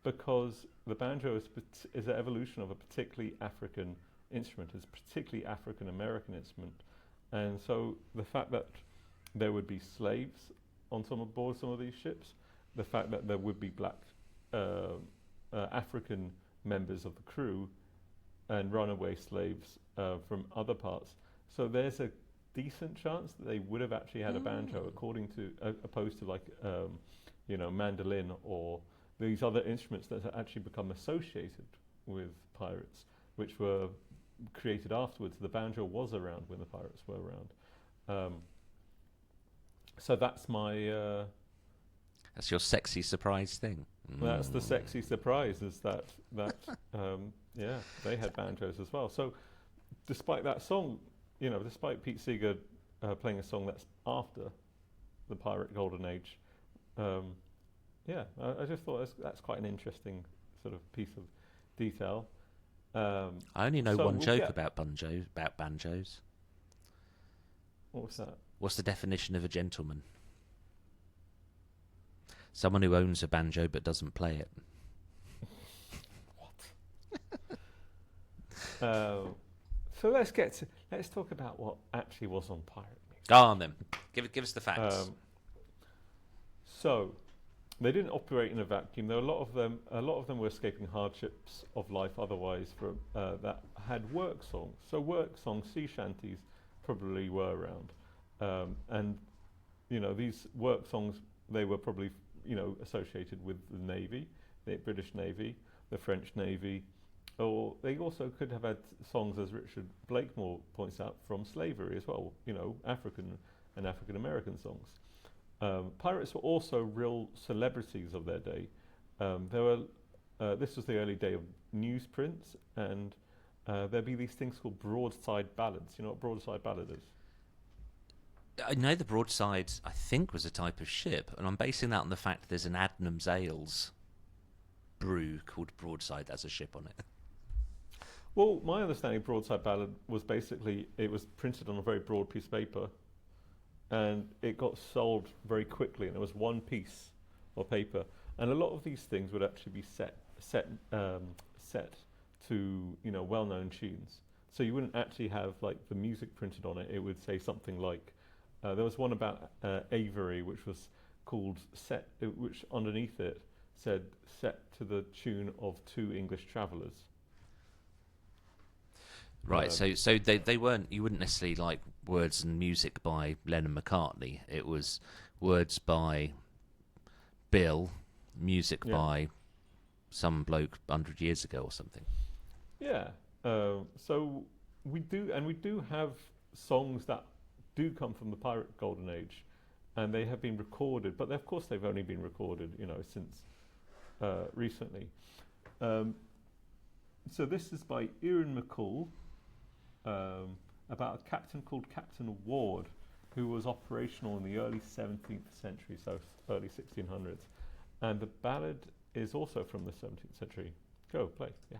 because the banjo is an evolution of a particularly African instrument, it's a particularly African American instrument, and so the fact that there would be slaves on board some of these ships, the fact that there would be black African members of the crew and runaway slaves from other parts, so there's a decent chance that they would have actually had a banjo, opposed to like mandolin or these other instruments that have actually become associated with pirates, which were created afterwards. The banjo was around when the pirates were around. So that's my. That's your sexy surprise thing. That's the sexy surprise, is that they had banjos as well. So despite that song, despite Pete Seeger playing a song that's after the pirate golden age, I just thought that's quite an interesting sort of piece of detail. I only know one joke about banjos. What was that? What's the definition of a gentleman? Someone who owns a banjo but doesn't play it. So let's talk about what actually was on pirate music. Go on then. Give us the facts. So they didn't operate in a vacuum. There were a lot of them were escaping hardships of life otherwise that had work songs. So work songs, sea shanties, probably were around. And these work songs, they were probably associated with the Navy, the British Navy, the French Navy, or they also could have had songs, as Richard Blakemore points out, from slavery as well, African and African American songs. Pirates were also real celebrities of their day. This was the early day of newsprints, and there'd be these things called broadside ballads. You know what broadside ballad is? I know the broadside, I think, was a type of ship, and I'm basing that on the fact there's an Adnams Ales brew called Broadside that has a ship on it. Well, my understanding of broadside ballad was basically it was printed on a very broad piece of paper, and it got sold very quickly, and it was one piece of paper. And a lot of these things would actually be set to well-known tunes. So you wouldn't actually have like the music printed on it. It would say something like there was one about Avery, which was called which underneath it said "set to the tune of Two English Travellers." Right, so they weren't. You wouldn't necessarily like words and music by Lennon McCartney. It was words by Bill, music by some bloke 100 years ago or something. Yeah. So we do have songs that do come from the pirate golden age, and they have been recorded, but of course they've only been recorded, since recently. So this is by Ian McCall, about a captain called Captain Ward, who was operational in the early 17th century, so early 1600s. And the ballad is also from the 17th century. Go, play, yeah.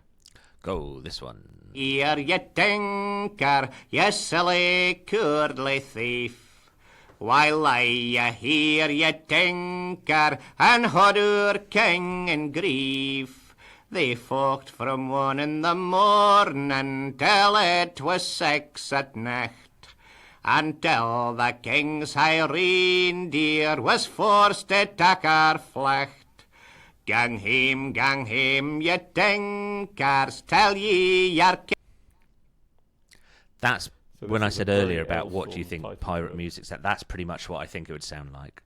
Go, this one. Here ye tinker, ye silly curdly thief. Why lie ye here, ye tinker, and hodder king in grief? They fought from 1 in the morning till it was 6 at night, until the king's high reindeer was forced to take our flight. Gang hame, ye tinkers, tell ye your king. That's So when this I is a said very earlier about what do you Alestorm think title pirate to it. music's. That's pretty much what I think it would sound like.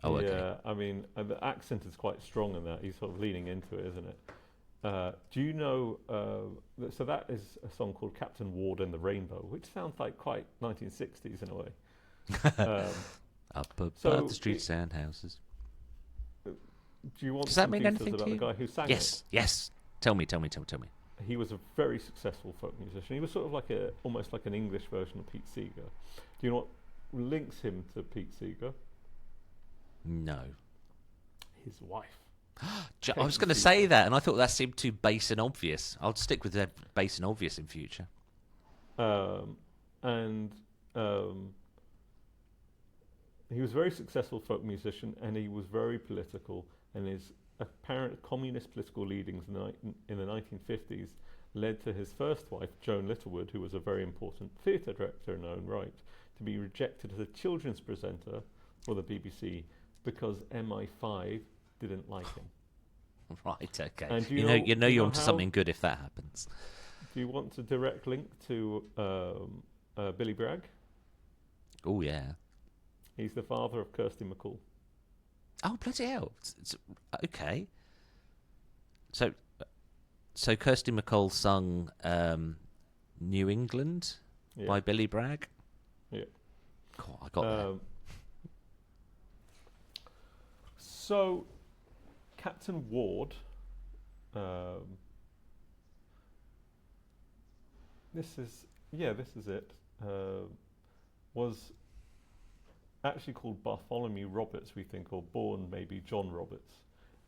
Oh, okay. Yeah, I mean, the accent is quite strong in that. He's sort of leaning into it, isn't it? Do you know, so that is a song called Captain Ward and the Rainbow, which sounds like quite 1960s in a way. Up above so the streets and houses. Do you want Does that some mean details anything about to the you? guy who sang Yes, yes. Tell me. it? He was a very successful folk musician. He was sort of like almost like an English version of Pete Seeger. Do you know what links him to Pete Seeger? No. His wife. I was going to say that, and I thought that seemed too base and obvious. I'll stick with base and obvious in future. He was a very successful folk musician, and he was very political, and his apparent communist political leadings in the 1950s led to his first wife, Joan Littlewood, who was a very important theatre director in her own right, to be rejected as a children's presenter for the BBC because MI5 didn't like him. Right, okay. And do You know you're onto how- something good if that happens. Do you want a direct link to Billy Bragg? Oh, yeah. He's the father of Kirsty MacColl. Oh, bloody hell. Okay. So Kirsty MacColl sung New England Yeah. by Billy Bragg? Yeah. God, I got that. So, Captain Ward, this is it, was actually called Bartholomew Roberts, we think, or born maybe John Roberts.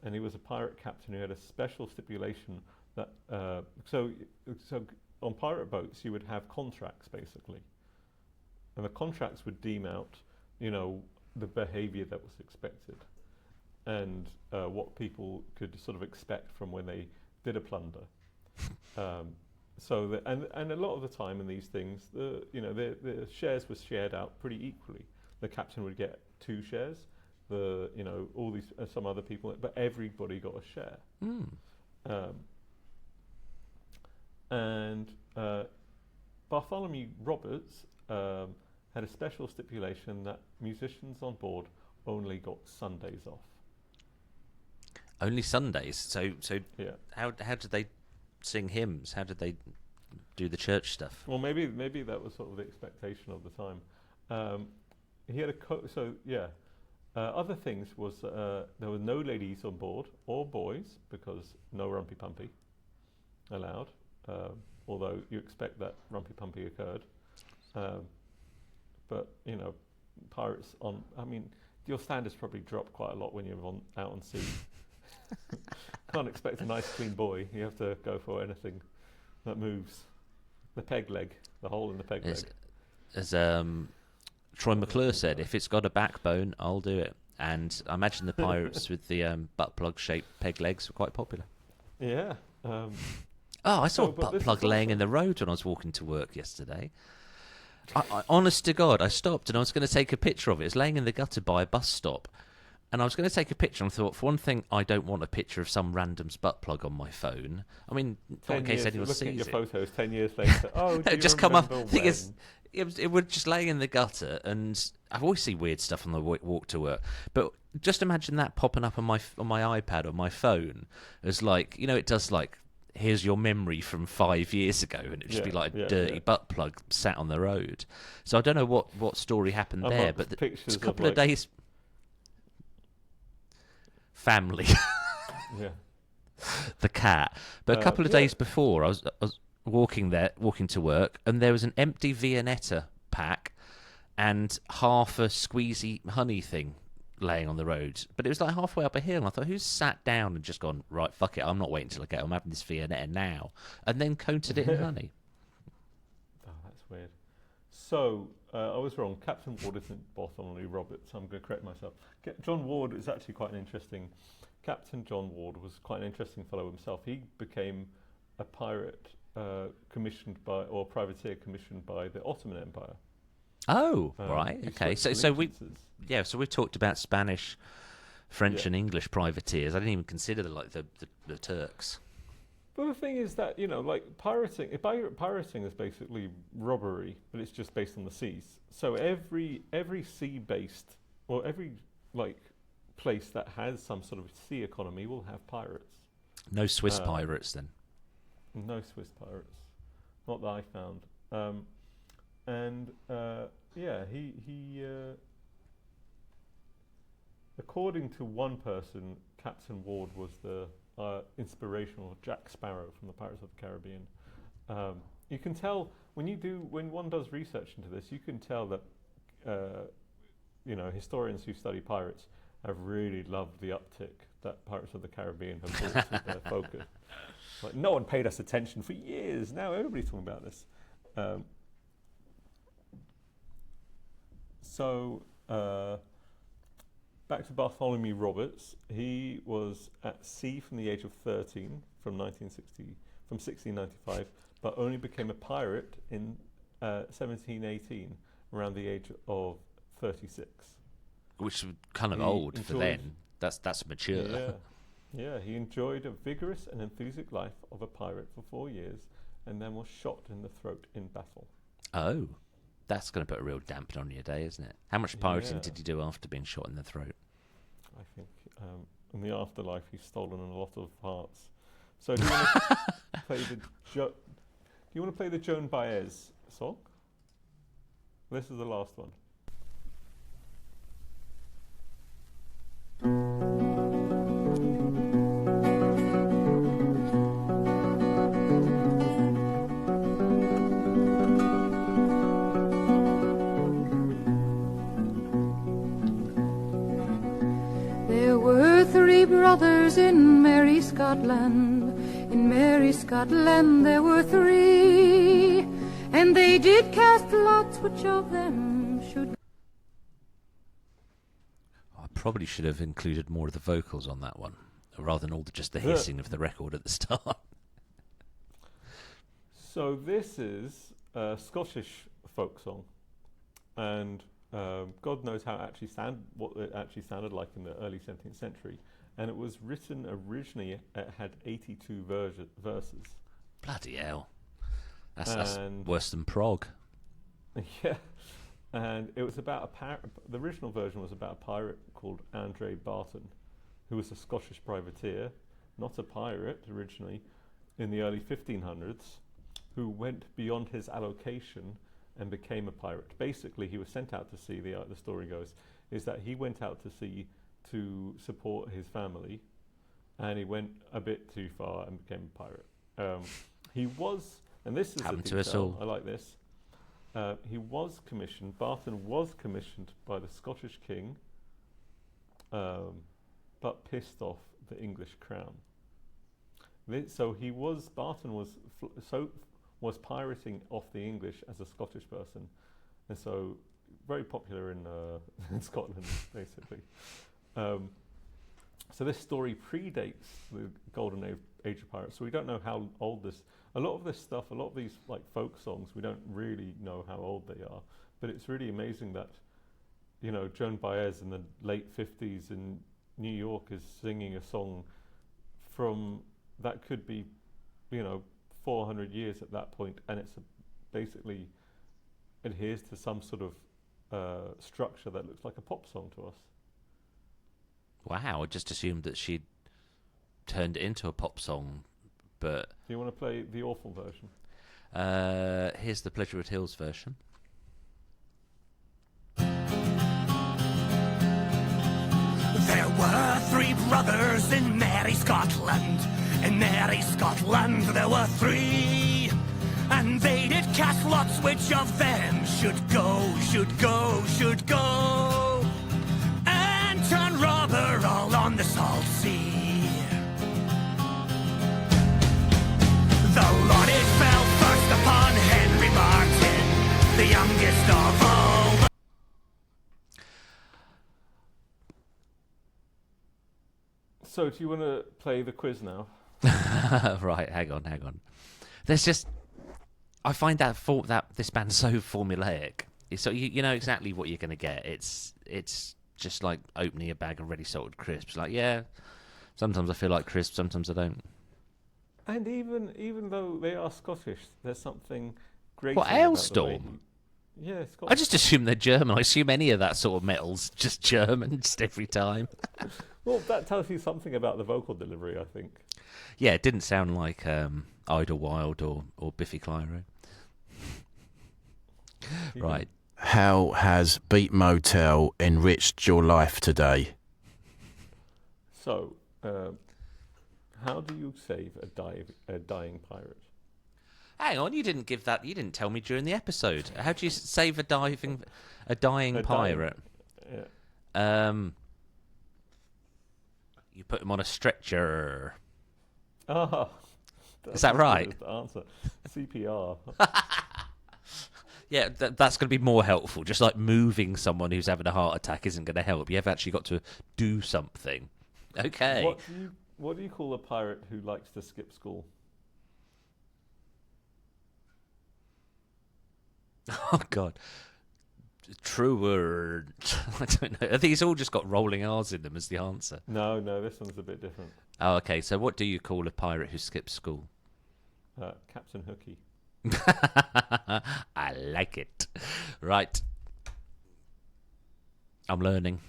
And he was a pirate captain who had a special stipulation that, so on pirate boats you would have contracts basically. And the contracts would deem out, the behavior that was expected and what people could sort of expect from when they did a plunder. So and a lot of the time in these things, the shares were shared out pretty equally. The captain would get 2 shares, all these some other people, but everybody got a share. And Bartholomew Roberts had a special stipulation that musicians on board only got Sundays off. Only Sundays. So Yeah. how did they sing hymns? How did they do the church stuff? Well, maybe that was sort of the expectation of the time. He had other things was there were no ladies on board or boys because no rumpy pumpy allowed. Although you expect that rumpy pumpy occurred, but pirates on. I mean, your standards probably drop quite a lot when you're out on sea. Can't expect a nice clean boy. You have to go for anything that moves. The peg leg, the hole in the peg leg. As Troy McClure said, if it's got a backbone, I'll do it. And I imagine the pirates with the butt plug shaped peg legs were quite popular. Yeah. Oh, I saw So, a but butt this plug is laying also- in the road when I was walking to work yesterday. I honest to God, I stopped and I was going to take a picture of it. It was laying in the gutter by a bus stop. And I was going to take a picture and I thought, for one thing, I don't want a picture of some random's butt plug on my phone. I mean, not in case anyone looking at sees your it. photos 10 years later. Oh, do you Just come up. remember Thing is, when? it would just lay in the gutter, and I always see weird stuff on the walk to work. But just imagine that popping up on my iPad or my phone as like, it does like, here's your memory from 5 years ago, and it'd just be like a dirty butt plug sat on the road. So I don't know what story happened there, but it's a couple of days. Family. Yeah. The cat. But a couple of days before, I was walking to work, and there was an empty Viennetta pack and half a squeezy honey thing laying on the road. But it was like halfway up a hill, and I thought, who's sat down and just gone, right, fuck it, I'm not waiting till I get home, I'm having this Viennetta now, and then coated it in honey. Oh, that's weird. So, I was wrong. Captain Ward isn't Bartholomew Roberts. I'm going to correct myself. John Ward is actually quite an interesting... Captain John Ward was quite an interesting fellow himself. He became a pirate commissioned by, or privateer commissioned by the Ottoman Empire. Oh, right, okay. So we've talked about Spanish, French, and English privateers. I didn't even consider the Turks. But the thing is that, like pirating is basically robbery, but it's just based on the seas. So every sea-based, or every place that has some sort of sea economy will have pirates. No Swiss pirates then? No Swiss pirates, not that I found. He according to one person, Captain Ward was the inspirational Jack Sparrow from the Pirates of the Caribbean. You can tell when one does research into this, you can tell that historians who study pirates have really loved the uptick that Pirates of the Caribbean have brought to their focus. Like, no one paid us attention for years. Now everybody's talking about this. Back to Bartholomew Roberts. He was at sea from the age of 13, from 1695, but only became a pirate in 1718, around the age of 36. Which was kind of old for then. That's mature. Yeah, he enjoyed a vigorous and enthusiastic life of a pirate for 4 years, and then was shot in the throat in battle. Oh, that's going to put a real damper on your day, isn't it? How much pirating did he do after being shot in the throat? I think in the afterlife he's stolen a lot of hearts. So do you want to play the Joan Baez song? This is the last one. There were 3 brothers in merry Scotland. In merry Scotland there were 3, and they did cast lots which of them should. I probably should have included more of the vocals on that one, rather than just the hissing of the record at the start. So this is a Scottish folk song, and God knows what it actually sounded like in the early 17th century. And it was written originally, it had 82 verses. Bloody hell. That's worse than prog. Yeah. And it was about the original version was about a pirate called Andre Barton, who was a Scottish privateer, not a pirate originally, in the early 1500s, who went beyond his allocation and became a pirate. Basically, he was sent out to sea, the story goes, is that he went out to sea to support his family, and he went a bit too far and became a pirate. He was, and this is happened a to us all. I like this. Barton was commissioned by the Scottish king, but pissed off the English crown. Barton was pirating off the English as a Scottish person, and so very popular in Scotland, basically. So this story predates the golden age of pirates, so we don't know how old this. A lot of this stuff, a lot of these folk songs, we don't really know how old they are. But it's really amazing that, Joan Baez in the late 50s in New York is singing a song from that could be, 400 years at that point, and it's basically adheres to some sort of structure that looks like a pop song to us. Wow, I just assumed that she'd turned it into a pop song, but... Do you want to play the awful version? Here's the Pleasurewood Hills version. There were 3 brothers in merry Scotland. In merry Scotland there were 3. And they did cast lots which of them should go, should go, should go. And turn robber all on the salt sea. The lot it fell first upon Henry Martin, the youngest of all. So, do you want to play the quiz now? Right, hang on. There's just... I find that this band so formulaic. So you know exactly what you're going to get. It's just like opening a bag of ready salted crisps. Like, yeah, sometimes I feel like crisps, sometimes I don't. And even though they are Scottish, there's something great. What, Alestorm? Yeah, Scottish. I just assume they're German. I assume any of that sort of metal's just German just every time. Well, that tells you something about the vocal delivery, I think. Yeah, it didn't sound like Idlewild or Biffy Clyro. Right. How has Beat Motel enriched your life today? So, how do you save a dying pirate? Hang on, you didn't tell me during the episode. How do you save a dying pirate? Yeah. You put him on a stretcher. Ah, Is that right? The answer. CPR. Yeah, that's going to be more helpful. Just like moving someone who's having a heart attack isn't going to help. You've actually got to do something. Okay. What do you call a pirate who likes to skip school? Oh, God. Truer. I don't know. Are these all just got rolling R's in them as the answer? No, this one's a bit different. Oh, okay. So what do you call a pirate who skips school? Captain Hooky. I like it. Right. I'm learning.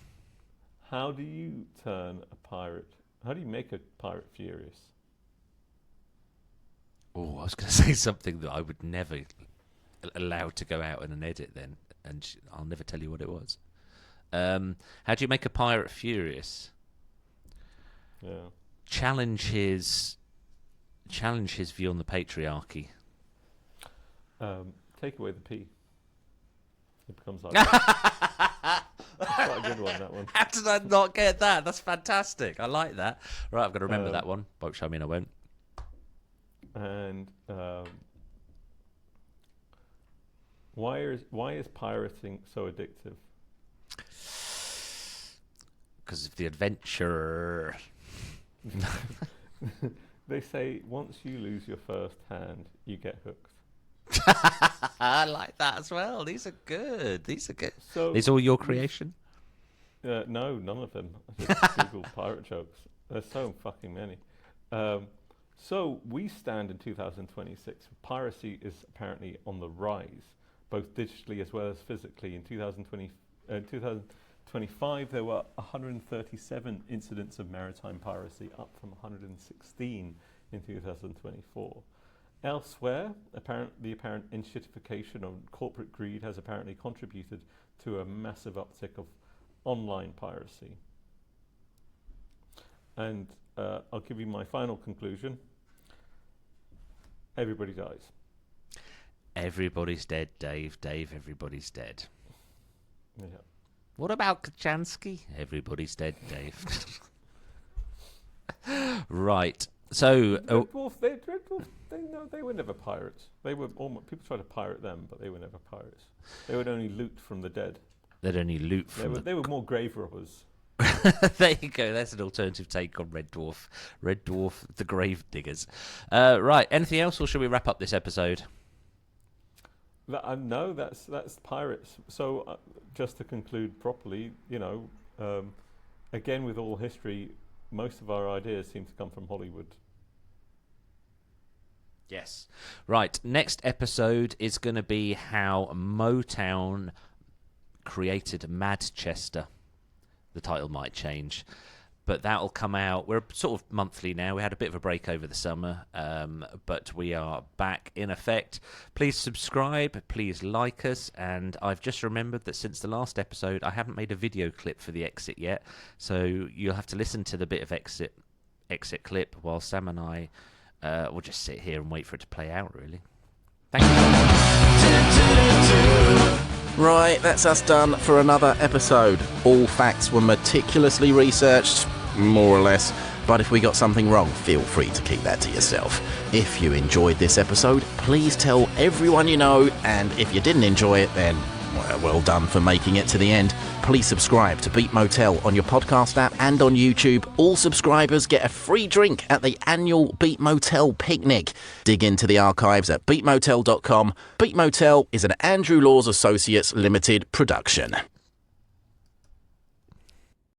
How do you turn a pirate? How do you make a pirate furious? Oh, I was going to say something that I would never allow to go out in an edit then, and I'll never tell you what it was. How do you make a pirate furious? Yeah. Challenge his view on the patriarchy. Take away the P. It becomes like that. That's quite a good one, that one. How did I not get that? That's fantastic. I like that. Right, I've got to remember that one. Which I mean, I won't. And why is pirating so addictive? Because of the adventure. They say once you lose your first hand, you get hooked. I like that as well. These are good. So these all your creation? No, none of them. I just Googled pirate jokes. There's so fucking many. So we stand in 2026. Piracy is apparently on the rise, both digitally as well as physically. In 2025, there were 137 incidents of maritime piracy, up from 116 in 2024. Elsewhere, the apparent enshittification of corporate greed has apparently contributed to a massive uptick of online piracy. And I'll give you my final conclusion. Everybody dies. Everybody's dead, Dave. Dave, everybody's dead. Yeah. What about Kachansky? Everybody's dead, Dave. Right. So Red Dwarf, they were never pirates. They were people tried to pirate them, but they were never pirates. They would only loot from the dead. they'd only loot from They were more grave robbers. There you go. That's an alternative take on Red Dwarf. Red Dwarf, the grave diggers. Right. Anything else, or should we wrap up this episode? No, that's pirates. So just to conclude properly, again with all history, most of our ideas seem to come from Hollywood. Yes. Right, next episode is going to be how Motown created Manchester. The title might change, but that'll come out. We're sort of monthly now. We had a bit of a break over the summer, but we are back in effect. Please subscribe, please like us, and I've just remembered that since the last episode, I haven't made a video clip for the exit yet, so you'll have to listen to the bit of exit clip while Sam and I will just sit here and wait for it to play out, really. Thank you. Right, that's us done for another episode. All facts were meticulously researched, more or less, but if we got something wrong, feel free to keep that to yourself. If you enjoyed this episode, please tell everyone you know, and if you didn't enjoy it, then well done for making it to the end. Please subscribe to Beat Motel on your podcast app and on YouTube. All subscribers get a free drink at the annual Beat Motel picnic. Dig into the archives at beatmotel.com. Beat Motel is an Andrew Laws Associates Limited production.